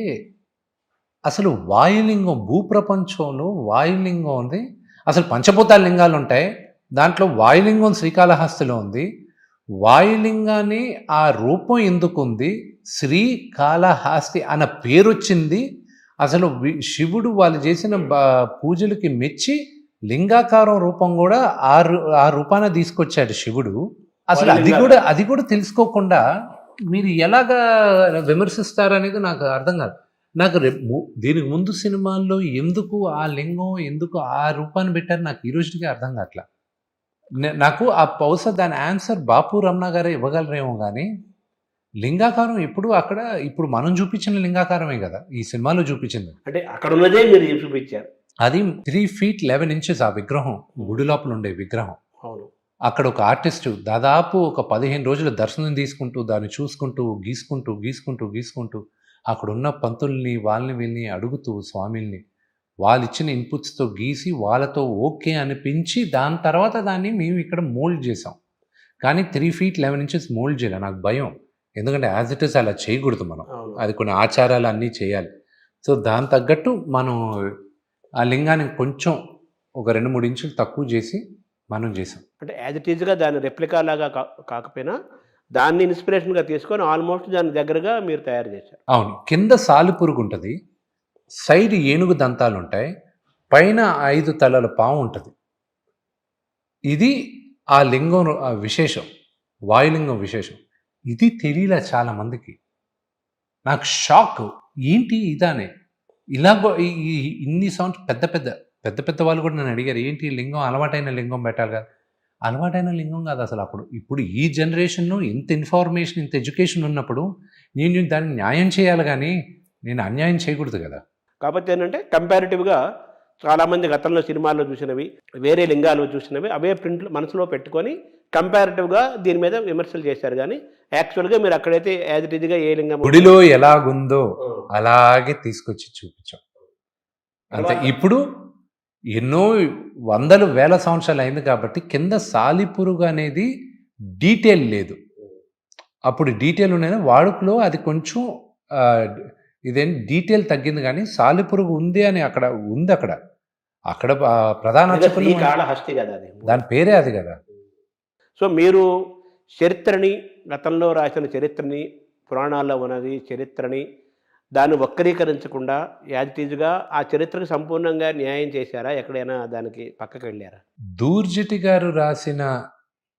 అసలు వాయులింగం భూప్రపంచంలో వాయులింగం ఉంది. అసలు పంచభూతాల లింగాలు ఉంటాయి. దాంట్లో వాయులింగం శ్రీకాళహస్తిలో ఉంది. వాయులింగాన్ని ఆ రూపం ఎందుకుంది, శ్రీకాళహస్తి అన్న పేరు వచ్చింది. అసలు శివుడు వాళ్ళు చేసిన పూజలకి మెచ్చి లింగాకారం రూపం కూడా ఆ రూపాన తీసుకొచ్చాడు శివుడు. అసలు అది కూడా తెలుసుకోకుండా మీరు ఎలాగా విమర్శిస్తారనేది నాకు అర్థం కాదు. నాకు దీనికి ముందు సినిమాల్లో ఎందుకు ఆ లింగం ఎందుకు ఆ రూపాన్ని పెట్టారు నాకు ఈ రోజుకి అర్థం కావట్లా. నాకు ఆ బహుశా దాని ఆన్సర్ బాపు రమణ గారే ఇవ్వగలరేమో కానీ లింగాకారం ఇప్పుడు అక్కడ ఇప్పుడు మనం చూపించిన లింగాకారమే కదా ఈ సినిమాలో చూపించింది. అంటే అక్కడ ఉన్నదే మీరు చూపించారు. అది 3 feet 11 inches ఆ విగ్రహం, గుడి లోపల ఉండే విగ్రహం. అవును. అక్కడ ఒక ఆర్టిస్టు దాదాపు ఒక 15 రోజులు దర్శనం తీసుకుంటూ దాన్ని చూసుకుంటూ గీసుకుంటూ అక్కడున్న పంతుల్ని వాళ్ళని వీళ్ళని అడుగుతూ స్వామిల్ని వాళ్ళిచ్చిన ఇన్పుట్స్తో గీసి వాళ్ళతో ఓకే అనిపించి దాని తర్వాత దాన్ని మేము ఇక్కడ మోల్డ్ చేసాం. కానీ 3 feet 11 inches మోల్డ్ చేయలే. నాకు భయం, ఎందుకంటే యాజ్ ఇట్ ఇస్ అలా చేయకూడదు మనం. అవును. అది కొన్ని ఆచారాలు అన్నీ చేయాలి. సో దాని తగ్గట్టు మనం ఆ లింగాన్ని కొంచెం ఒక 2-3 ఇంచులు తక్కువ చేసి మనం చేసాం. అంటే యాజ్ ఇట్ ఈజ్గా దాని రెప్లికా లాగా కాకపోయినా దాన్ని ఇన్స్పిరేషన్గా తీసుకొని ఆల్మోస్ట్ దాని దగ్గరగా మీరు తయారు చేశారు. అవును. కింద సాలిపురుగు ఉంటుంది, సైడ్ ఏనుగు దంతాలు ఉంటాయి, పైన 5 తలల పాము ఉంటుంది. ఇది ఆ లింగం విశేషం, వాయులింగం విశేషం. ఇది తెలియలే చాలా మందికి. నాకు షాక్, ఏంటి ఇదానే ఇలాగో ఇన్ని సంవత్సరం పెద్ద వాళ్ళు కూడా నన్ను అడిగారు, ఏంటి లింగం అలవాటైన లింగం పెట్టాలి కదా. అలవాటైన లింగం కాదు అసలు. ఇప్పుడు ఈ జనరేషన్లో ఇంత ఇన్ఫర్మేషన్, ఇంత ఎడ్యుకేషన్ ఉన్నప్పుడు నేను దాన్ని న్యాయం చేయాలి కానీ నేను అన్యాయం చేయకూడదు కదా. కాకపోతే ఏంటంటే కంపారిటివ్గా చాలామంది గతంలో సినిమాల్లో చూసినవి, వేరే లింగాలు చూసినవి అవే ప్రింట్లు మనసులో పెట్టుకొని కంపారిటివ్గా దీని మీద విమర్శలు చేశారు. కానీ యాక్చువల్గా మీరు అక్కడైతే యాజ్ ఇట్ ఈజ్గా ఏ లింగం గుడిలో ఎలాగుందో అలాగే తీసుకొచ్చి చూపించాం అంతే. ఇప్పుడు ఎన్నో వందలు వేల సంవత్సరాలు అయింది కాబట్టి కింద సాలిపురుగు అనేది డీటెయిల్ లేదు. అప్పుడు డీటెయిల్ ఉండేది వాడుకలో, అది కొంచెం ఇదేం డీటెయిల్ తగ్గింది, కానీ సాలిపురుగు ఉంది అని అక్కడ ఉంది. అక్కడ ప్రధాన కాళహస్తి కదా, అది దాని పేరే అది కదా. సో మీరు చరిత్రని, గతంలో రాసిన చరిత్రని, పురాణాల్లో ఉన్నది చరిత్రని దాన్ని వక్రీకరించకుండా యాజిటీజ్గా ఆ చరిత్రకు సంపూర్ణంగా న్యాయం చేశారా? ఎక్కడైనా దానికి పక్కకి వెళ్ళారా? దూర్జటి గారు రాసిన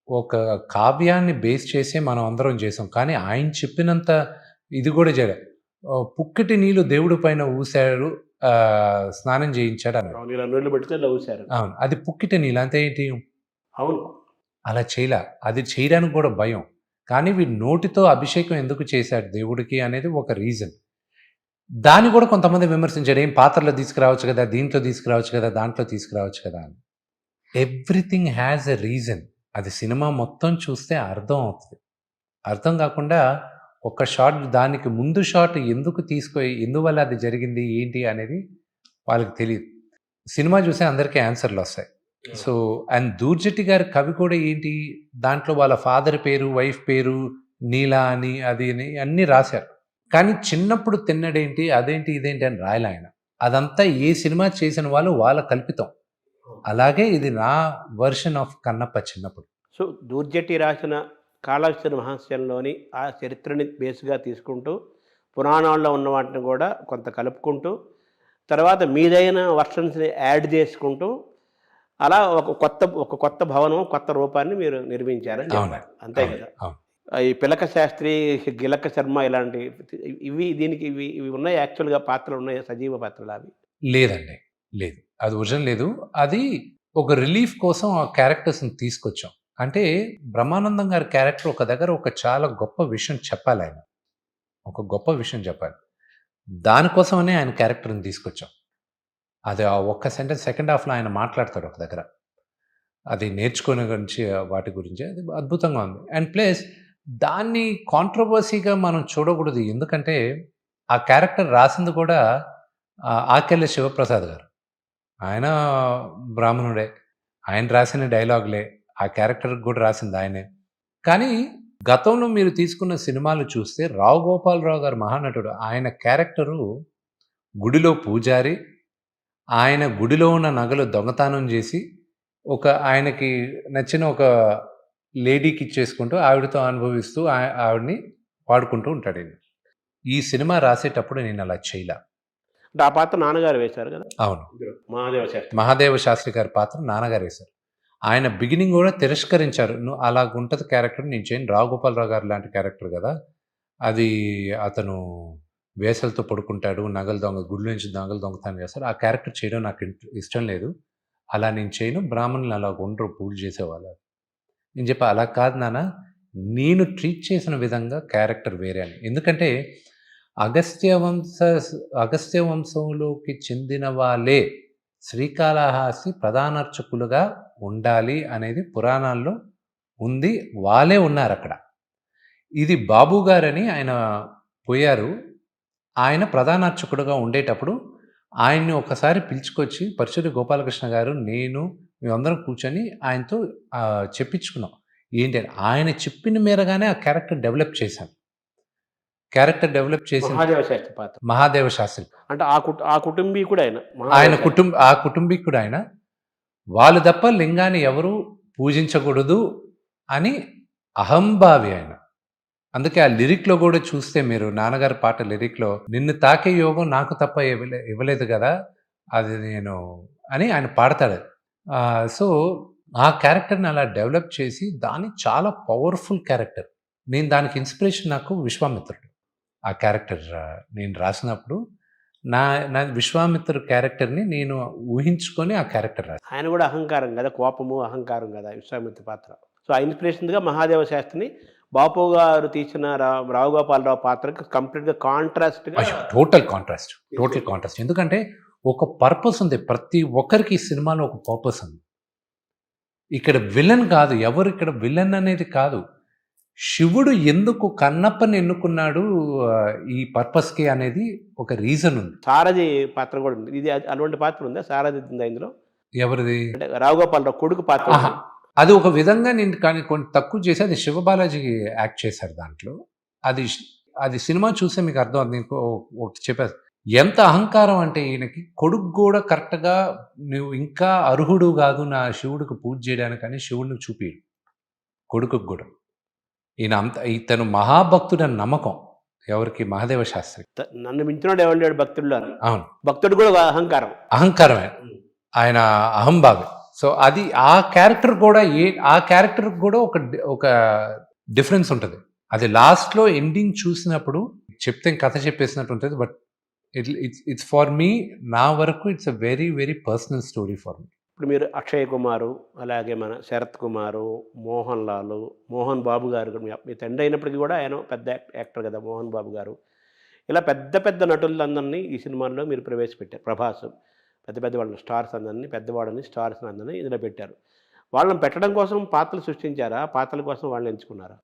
ఒక కావ్యాన్ని బేస్ చేసి మనం అందరం చేసాం, కానీ ఆయన చెప్పినంత ఇది కూడా చేయలేదు. పుక్కటి నీళ్ళు దేవుడి పైన ఊసారు, స్నానం చేయించాడు అని. అవును, అది పుక్కిటి నీళ్ళు అంతే ఏంటి? అవును, అలా చేయలే. అది చేయడానికి కూడా భయం. కానీ వీడి నోటితో అభిషేకం ఎందుకు చేశాడు దేవుడికి అనేది ఒక రీజన్. దాన్ని కూడా కొంతమంది విమర్శించారు, ఏం పాత్రలో తీసుకురావచ్చు కదా, దీంట్లో తీసుకురావచ్చు కదా, దాంట్లో తీసుకురావచ్చు కదా అని. Everything has a reason. అది సినిమా మొత్తం చూస్తే అర్థం అవుతుంది. అర్థం కాకుండా ఒక షాట్, దానికి ముందు షాట్ ఎందుకు ఎందువల్ల అది జరిగింది ఏంటి అనేది వాళ్ళకి తెలియదు. సినిమా చూస్తే అందరికీ ఆన్సర్లు వస్తాయి. సో అండ్ దూర్జటి గారి కవి కూడా ఏంటి, దాంట్లో వాళ్ళ ఫాదర్ పేరు, వైఫ్ పేరు, నీలా అని అది అని అన్నీ రాశారు. కానీ చిన్నప్పుడు తిన్నడేంటి, అదేంటి, ఇదేంటి అని రాయలే ఆయన. అదంతా ఏ సినిమా చేసిన వాళ్ళ కల్పితం. అలాగే ఇది నా వర్షన్ ఆఫ్ కన్నప్ప చిన్నప్పుడు. సో దూర్జటి రాసిన కాళహస్తి మహాస్యంలోని ఆ చరిత్రని బేస్గా తీసుకుంటూ పురాణాల్లో ఉన్న వాటిని కూడా కొంత కలుపుకుంటూ తర్వాత మీదైన వర్షన్స్ని యాడ్ చేసుకుంటూ అలా ఒక కొత్త భవనం, కొత్త రూపాన్ని మీరు నిర్మించారని చెప్పారు, అంతే కదా. ఈ పిలక శాస్త్రి, గిలక శర్మ ఇలాంటి ఇవి ఉన్నాయి యాక్చువల్గా పాత్రలు ఉన్నాయి, సజీవ పాత్రలు అవి లేదండి, లేదు, అది ఒరిజినల్ లేదు. అది ఒక రిలీఫ్ కోసం ఆ క్యారెక్టర్స్ని తీసుకొచ్చాం. అంటే బ్రహ్మానందం గారి క్యారెక్టర్ ఒక దగ్గర ఒక చాలా గొప్ప విషయం చెప్పాలి, ఆయన ఒక గొప్ప విషయం చెప్పాలి, దానికోసమనే ఆయన క్యారెక్టర్ని తీసుకొచ్చాం. అది ఆ ఒక్క సెంటెన్స్ సెకండ్ హాఫ్లో ఆయన మాట్లాడతాడు ఒక దగ్గర, అది నేర్చుకునే గురించి, వాటి గురించి. అది అద్భుతంగా ఉంది. అండ్ ప్లస్ దాన్ని కాంట్రవర్సీగా మనం చూడకూడదు, ఎందుకంటే ఆ క్యారెక్టర్ రాసింది కూడా ఆకెళ్ళ శివప్రసాద్ గారు. ఆయన బ్రాహ్మణుడే, ఆయన రాసిన డైలాగులే, ఆ క్యారెక్టర్కి కూడా రాసింది ఆయనే. కానీ గతంలో మీరు తీసుకున్న సినిమాలు చూస్తే రావు గోపాలరావు గారు మహానటుడు, ఆయన క్యారెక్టరు గుడిలో పూజారి, ఆయన గుడిలో ఉన్న నగలు దొంగతనం చేసి ఆయనకి నచ్చిన ఒక లేడీకి ఇచ్చేసుకుంటూ ఆవిడతో అనుభవిస్తూ ఆవిడని వాడుకుంటూ ఉంటాడు. ఈ సినిమా రాసేటప్పుడు నేను అలా చేయలే. ఆ పాత్ర నాన్నగారు వేశారు కదా? అవును, మహాదేవ శాస్త్రి గారి పాత్ర నాన్నగారు వేశారు. ఆయన బిగినింగ్ కూడా తిరస్కరించారు, నువ్వు అలాగుంటుంది క్యారెక్టర్, నేను చేయను, రావు గోపాలరావు గారు లాంటి క్యారెక్టర్ కదా అది, అతను వేసలతో పడుకుంటాడు, గుడి నుంచి నగలు దొంగతనం చేస్తాడు, ఆ క్యారెక్టర్ చేయడం నాకు ఇష్టం లేదు, అలా నేను చేయను, బ్రాహ్మణులు అలా ఉండరు, పూజ చేసేవాళ్ళు. నేను చెప్పా, అలా కాదు నాన్న, నేను ట్రీట్ చేసిన విధంగా క్యారెక్టర్ వేరే అని. ఎందుకంటే అగస్త్య వంశ అగస్త్య వంశంలోకి చెందిన వాళ్ళే శ్రీకాళహస్తి ప్రధానార్చకులుగా ఉండాలి అనేది పురాణాల్లో ఉంది. వాళ్ళే ఉన్నారు అక్కడ. ఇది బాబు గారని ఆయన పోయారు. ఆయన ప్రధానార్చకుడుగా ఉండేటప్పుడు ఆయన్ని ఒకసారి పిలుచుకొచ్చి పరుచూరి గోపాలకృష్ణ గారు, నేను, మేమందరం కూర్చొని ఆయనతో చెప్పించుకున్నాం. ఏంటి అని. ఆయన చెప్పిన మేరగానే ఆ క్యారెక్టర్ డెవలప్ చేశాను. క్యారెక్టర్ డెవలప్ చేసి మహాదేవ శాస్త్రి పాత్ర మహాదేవ శాస్త్రి, అంటే ఆ కుటుంబీకుడు ఆయన ఆయన కుటుంబీకుడు ఆయన. వాళ్ళు తప్ప లింగాన్ని ఎవరు పూజించకూడదు అని అహంభావి ఆయన. అందుకే ఆ లిరిక్లో కూడా చూస్తే మీరు, నాన్నగారి పాట లిరిక్లో, నిన్ను తాకే యోగం నాకు తప్ప ఇవ్వలేదు కదా, అది నేను అని ఆయన పాడతాడు. సో ఆ క్యారెక్టర్ని అలా డెవలప్ చేసి దాన్ని చాలా పవర్ఫుల్ క్యారెక్టర్. నేను దానికి ఇన్స్పిరేషన్ నాకు విశ్వామిత్రుడు. ఆ క్యారెక్టర్ నేను రాసినప్పుడు నా విశ్వామిత్రుడు క్యారెక్టర్ని నేను ఊహించుకొని ఆ క్యారెక్టర్ రాశాను. ఆయన కూడా అహంకారం కదా, కోపము అహంకారం కదా విశ్వామిత్ర పాత్ర. సో ఆ ఇన్స్పిరేషన్గా మహాదేవ శాస్త్రిని బాపు గారు తీసిన రావు గోపాలరావు పాత్రకి కంప్లీట్గా కాంట్రాస్ట్గా, టోటల్ కాంట్రాస్ట్. ఎందుకంటే ఒక పర్పస్ ఉంది, ప్రతి ఒక్కరికి ఈ సినిమాలో ఒక పర్పస్ ఉంది. ఇక్కడ విలన్ కాదు, ఎవరు ఇక్కడ విలన్ అనేది కాదు. శివుడు ఎందుకు కన్నప్పని ఎన్నుకున్నాడు ఈ పర్పస్కి అనేది ఒక రీజన్ ఉంది. సారథి పాత్ర కూడా ఉంది. ఇది అటువంటి పాత్ర ఉందా? సారథి ఉందా ఇందులో? ఎవరిది? అంటే రావు గోపాలరావు కొడుకు పాత్ర. అది ఒక విధంగా నేను కానీ కొంచెం తక్కువ చేసి, అది శివబాలాజీ యాక్ట్ చేశారు దాంట్లో. అది సినిమా చూస్తే మీకు అర్థం అవుతుంది. నీకు ఒకటి చెప్పారు, ఎంత అహంకారం అంటే ఈయనకి కొడుకు కూడా కరెక్ట్గా నువ్వు ఇంకా అర్హుడు కాదు నా శివుడికి పూజ చేయడానికి అని శివుడిని చూపిడు కొడుకు కూడా. ఇతను మహాభక్తుడని నమ్మకం ఎవరికి? మహాదేవ శాస్త్రి. నన్ను మించినోడు ఎవరు భక్తుడు? అవును, భక్తుడు కూడా అహంకారమే, ఆయన అహంభావి. సో అది ఆ క్యారెక్టర్ కూడా ఒక డిఫరెన్స్ ఉంటుంది. అది లాస్ట్లో ఎండింగ్ చూసినప్పుడు చెప్తే కథ చెప్పేసినట్టు ఉంటుంది. బట్ ఇట్స్ ఫర్ మీ, నా వరకు it's a very very personal story for me. ఇప్పుడు మీరు అక్షయ్ కుమారు, అలాగే మన శరత్ కుమారు, మోహన్ లాల్, మోహన్ బాబు గారు, మీ తండ్రి అయినప్పటికీ కూడా ఆయన పెద్ద యాక్టర్ కదా మోహన్ బాబు గారు. ఇలా పెద్ద పెద్ద నటులందరినీ ఈ సినిమాల్లో మీరు ప్రవేశపెట్టారు. ప్రభాస్, పెద్ద పెద్ద వాళ్ళని, స్టార్స్ పెద్దవాళ్ళని స్టార్స్ అందరినీ ఇందులో పెట్టారు. వాళ్ళని పెట్టడం కోసం పాత్రలు సృష్టించారా? పాత్రల కోసం వాళ్ళని ఎంచుకున్నారా?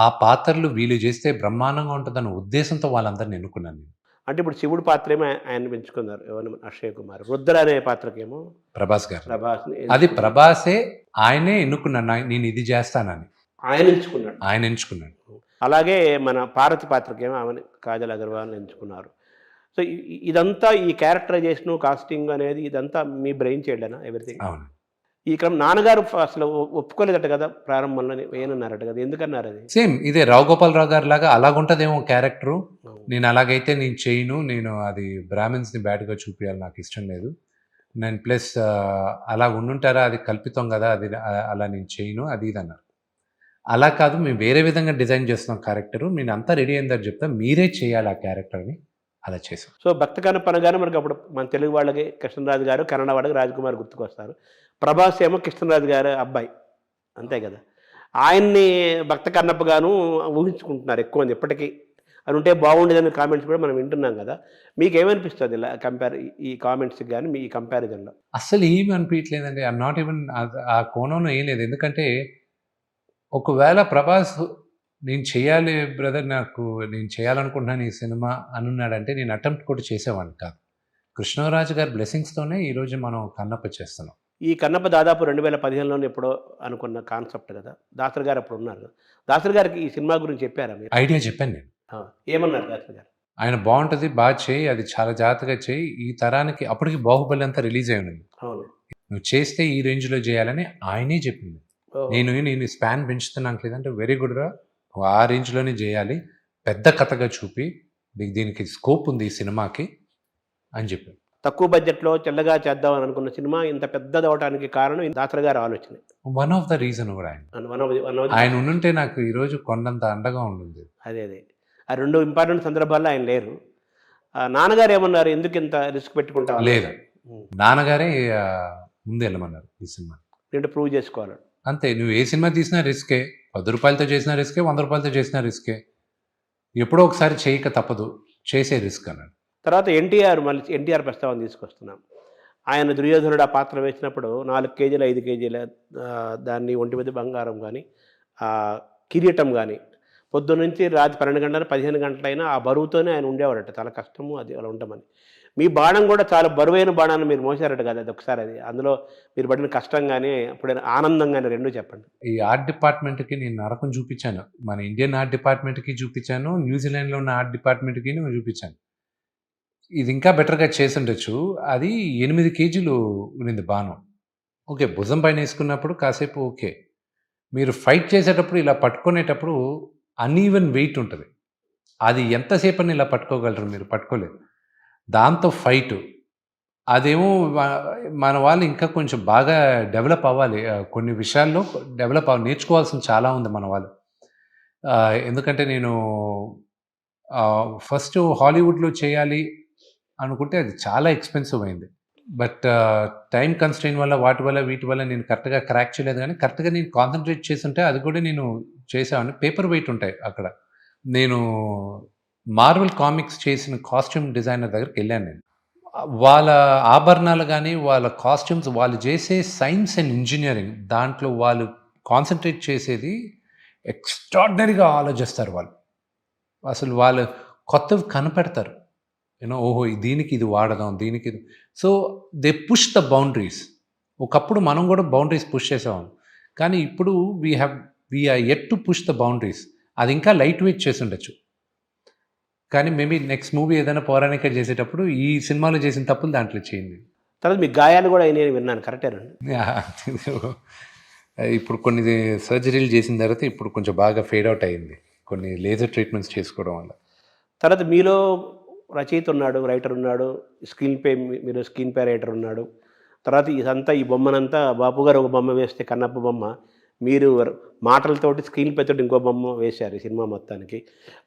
ఆ పాత్రలు వీళ్ళు చేస్తే బ్రహ్మాండంగా ఉంటుందన్న ఉద్దేశంతో వాళ్ళందరినీ ఎన్నుకున్నాను నేను. అంటే ఇప్పుడు శివుడు పాత్ర ఏమో ఆయన పెంచుకున్నారు, ఎవరు? అక్షయ్ కుమార్. రుద్ర అనే పాత్రకేమో ప్రభాస్ గారు. ప్రభాస్ని, అది ప్రభాసే, ఆయనే ఎన్నుకున్నాను, నేను ఇది చేస్తానని ఆయన ఎంచుకున్నాడు. అలాగే మన పార్వతి పాత్రకేమో ఆమె కాజల్ అగర్వాల్ని ఎంచుకున్నారు. సో ఇదంతా ఈ క్యారెక్టరైజేషను, కాస్టింగ్ అనేది ఇదంతా మీ బ్రెయిన్ చేయలేనా ఎవ్రీథింగ్? అవును. ఈ క్రమం నాన్నగారు అసలు ఒప్పుకోలేదట కదా ప్రారంభంలో, ఏనన్నారట కదా, ఎందుకన్నారు అది? సేమ్ ఇదే రావు గోపాలరావు గారు లాగా అలాగుంటుందేమో క్యారెక్టరు. నేను అలాగైతే నేను చేయను, నేను అది బ్రాహ్మిన్స్ని బ్యాడ్గా చూపించాలి, నాకు ఇష్టం లేదు. నేను ప్లస్ అలా ఉండుంటారా, అది కల్పితం కదా, అది అలా నేను చేయను, అది ఇది అన్నారు. అలా కాదు, మేము వేరే విధంగా డిజైన్ చేస్తున్నాం క్యారెక్టరు, నేను అంతా రెడీ అయిందని చెప్తా, మీరే చేయాలి ఆ క్యారెక్టర్ని, అలా చేసాం. సో భక్త కన్నప్పనగానే మనకి అప్పుడు మన తెలుగు వాళ్ళకి కృష్ణరాజు గారు, కన్నడ వాళ్ళకి రాజ్కుమార్ గుర్తుకొస్తారు. ప్రభాస్ ఏమో కృష్ణరాజు గారు అబ్బాయి, అంతే కదా. ఆయన్ని భక్త కన్నప్పగాను ఊహించుకుంటున్నారు ఎక్కువ మంది ఇప్పటికీ. అది ఉంటే బాగుండేదని కామెంట్స్ కూడా మనం వింటున్నాం కదా. మీకు ఏమనిపిస్తుంది ఇలా ఈ కామెంట్స్కి కానీ మీ కంపారిజన్లో? అస్సలు ఏమి అనిపించలేదండి. ఐఎమ్ నాట్ ఈవెన్ ఆ కోణంలో ఏం లేదు. ఎందుకంటే ఒకవేళ ప్రభాస్ నేను చేయాలి బ్రదర్, నేను చేయాలనుకుంటున్నాను ఈ సినిమా అనున్నాడంటే నేను అటెంప్ట్ కూడా చేసేవాడిని కాదు. కృష్ణరాజు గారి బ్లెస్సింగ్స్తోనే ఈరోజు మనం కన్నప్ప చేస్తున్నాం. ఈ కన్నప్ప దాదాపు 2015లో ఎప్పుడో అనుకున్న కాన్సెప్ట్ కదా. దాసరి గారు అప్పుడు ఉన్నారు. దాసరి గారికి ఈ సినిమా గురించి చెప్పారా మీరు? ఐడియా చెప్పాను నేను. ఏమన్నారు దాసరి గారు? ఆయన బాగుంటుంది, బాగా చేయి, అది చాలా జాగ్రత్తగా చేయి, ఈ తరానికి అప్పటికి బాహుబలి అంతా రిలీజ్ అయి ఉన్నది, నువ్వు చేస్తే ఈ రేంజ్లో చేయాలని ఆయనే చెప్పింది. నేను స్పాన్ పెంచుతున్నాను లేదంటే వెరీ గుడ్ రా, ఆ రేంజ్లోనే చేయాలి, పెద్ద కథగా చూపి దీనికి స్కోప్ ఉంది ఈ సినిమాకి అని చెప్పాను. తక్కువ బడ్జెట్లో తెల్లగా చేద్దామని అనుకున్న సినిమా ఇంత పెద్దది అవడానికి కారణం దాసరి గారి ఆలోచన. వన్ ఆఫ్ ద రీజన్ కూడా ఆయన ఉండుంటే నాకు ఈరోజు కొండంత అండగా ఉంటుంది. అదే ఆ రెండు ఇంపార్టెంట్ సందర్భాల్లో ఆయన లేరు. నాన్నగారు ఏమన్నారు, ఎందుకు ఇంత రిస్క్ పెట్టుకుంటా? లేదు, నాన్నగారే ముందు వెళ్ళమన్నారు ఈ సినిమా. ఏంటో ప్రూవ్ చేసుకోవాలి. అంతే, నువ్వు ఏ సినిమా తీసినా రిస్కే, 10 రూపాయలతో చేసినా రిస్కే, 100 రూపాయలతో చేసినా రిస్కే, ఎప్పుడో ఒకసారి చేయక తప్పదు, చేసే రిస్క్ అన్నాడు. తర్వాత మళ్ళీ ఎన్టీఆర్ ప్రస్తావన తీసుకొస్తున్నాం. ఆయన దుర్యోధనుడు ఆ పాత్ర వేసినప్పుడు 4 కేజీలు 5 కేజీల దాన్ని ఒంటి మీద బంగారం కానీ కిరీటం కానీ పొద్దున్నుంచి రాత్రి 12 గంటల 15 గంటలైనా ఆ బరువుతోనే ఆయన ఉండేవాడట. చాలా కష్టము అది అలా ఉంటామని. మీ బాణం కూడా చాలా బరువైన బాణాన్ని మీరు మోసారట కదా, అది ఒకసారి అది అందులో మీరు పడిన కష్టం కానీ అప్పుడు ఆనందం కానీ రెండూ చెప్పండి. ఈ ఆర్ట్ డిపార్ట్మెంట్కి నేను నరకం చూపించాను, మన ఇండియన్ ఆర్ట్ డిపార్ట్మెంట్కి చూపించాను, న్యూజిలాండ్లో ఉన్న ఆర్ట్ డిపార్ట్మెంట్కి నేను చూపించాను. ఇది ఇంకా బెటర్గా చేసి ఉండొచ్చు. అది 8 కేజీలు ఉన్నింది బాణం. ఓకే, భుజం పైన వేసుకున్నప్పుడు కాసేపు ఓకే. మీరు ఫైట్ చేసేటప్పుడు ఇలా పట్టుకునేటప్పుడు అన్ఈవెన్ వెయిట్ ఉంటుంది. అది ఎంతసేపని ఇలా పట్టుకోగలరు, మీరు పట్టుకోలేరు. దాంతో ఫైటు అదేమో మన వాళ్ళు ఇంకా కొంచెం బాగా డెవలప్ అవ్వాలి. కొన్ని విషయాల్లో డెవలప్ నేర్చుకోవాల్సింది చాలా ఉంది మన వాళ్ళు. ఎందుకంటే నేను ఫస్ట్ హాలీవుడ్లో చేయాలి అనుకుంటే అది చాలా ఎక్స్పెన్సివ్ అయింది. బట్ టైం కన్స్ట్రెయిన్ వల్ల వీటి వల్ల నేను కరెక్ట్గా క్రాక్ చేయలేదు. కానీ కరెక్ట్గా నేను కాన్సన్ట్రేట్ చేస్తుంటే అది కూడా నేను చేసాను. పేపర్ వెయిట్ ఉంటాయి అక్కడ. నేను మార్వెల్ కామిక్స్ చేసిన కాస్ట్యూమ్ డిజైనర్ దగ్గరికి వెళ్ళాను నేను. వాళ్ళ ఆభరణాలు కానీ వాళ్ళ కాస్ట్యూమ్స్, వాళ్ళు చేసే సైన్స్ అండ్ ఇంజనీరింగ్ దాంట్లో వాళ్ళు కాన్సన్ట్రేట్ చేసేది ఎక్స్ట్రాడినరీగా ఆలోచిస్తారు వాళ్ళు. అసలు వాళ్ళు కొత్తవి కనిపెడతారు. ఓహో దీనికి ఇది వాడదాం, దీనికి ఇది. So they push the boundaries. ఒకప్పుడు మనం కూడా బౌండరీస్ పుష్ చేసేవాళ్ళం, కానీ ఇప్పుడు we're yet to push the boundaries. అది ఇంకా లైట్ వెయిట్ చేసి ఉండొచ్చు, కానీ మేబీ నెక్స్ట్ మూవీ ఏదైనా పౌరాణిక చేసేటప్పుడు ఈ సినిమాలో చేసిన తప్పులు దాంట్లో చేయండి. తర్వాత మీ గాయాలు కూడా అయినాయని విన్నాను, కరెక్టేనండి? ఇప్పుడు కొన్ని సర్జరీలు చేసిన తర్వాత ఇప్పుడు కొంచెం బాగా ఫేడ్ అవుట్ అయింది, కొన్ని లేజర్ ట్రీట్మెంట్స్ చేసుకోవడం వల్ల. తర్వాత మీలో రచయిత ఉన్నాడు, రైటర్ ఉన్నాడు, మీరు స్క్రీన్ పే రైటర్ ఉన్నాడు. తర్వాత ఇదంతా ఈ బొమ్మనంతా బాపు గారు ఒక బొమ్మ వేస్తే కన్నప్ప బొమ్మ, మీరు మాటలతోటి స్క్రీన్ పే తోటి ఇంకో బొమ్మ వేశారు ఈ సినిమా మొత్తానికి.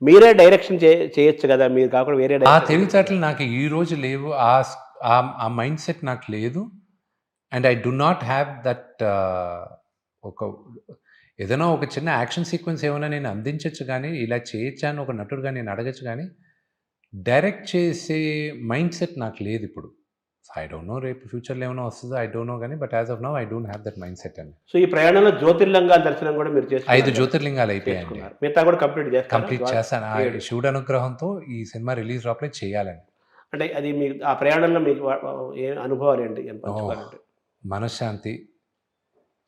మీరే డైరెక్షన్ చేయొచ్చు కదా, మీరు కాకుండా వేరే తెలివితేటలు నాకు ఈ రోజు లేవు, ఆ మైండ్ సెట్ నాకు లేదు. And I do not have that. ఏదైనా ఒక చిన్న యాక్షన్ సీక్వెన్స్ ఏమైనా నేను అందించవచ్చు, కానీ ఇలా చేయొచ్చాను ఒక నటుడుగా నేను అడగచ్చు, కానీ డైరెక్ట్ చేసే మైండ్ సెట్ నాకు లేదు ఇప్పుడు. ఐ డోంట్ నో రేపు ఫ్యూచర్లో ఏమైనా వస్తుందో, ఐ డోంట్ నో, కానీ but as of now I don't have that mind set అండి. సో ఈ ప్రయాణంలో జ్యోతిర్లింగాల దర్శనం కూడా మీరు చేస్తారు? 5 జ్యోతిర్లింగాలు అయిపోయాయి. మిగతా కూడా కంప్లీట్ చేస్తాను. శివుడు అనుగ్రహంతో ఈ సినిమా రిలీజ్ లోపలే చేయాలని. అంటే అది మీ ఆ ప్రయాణంలో మీకు ఏ అనుభవాలు ఏంటి? మనశ్శాంతి,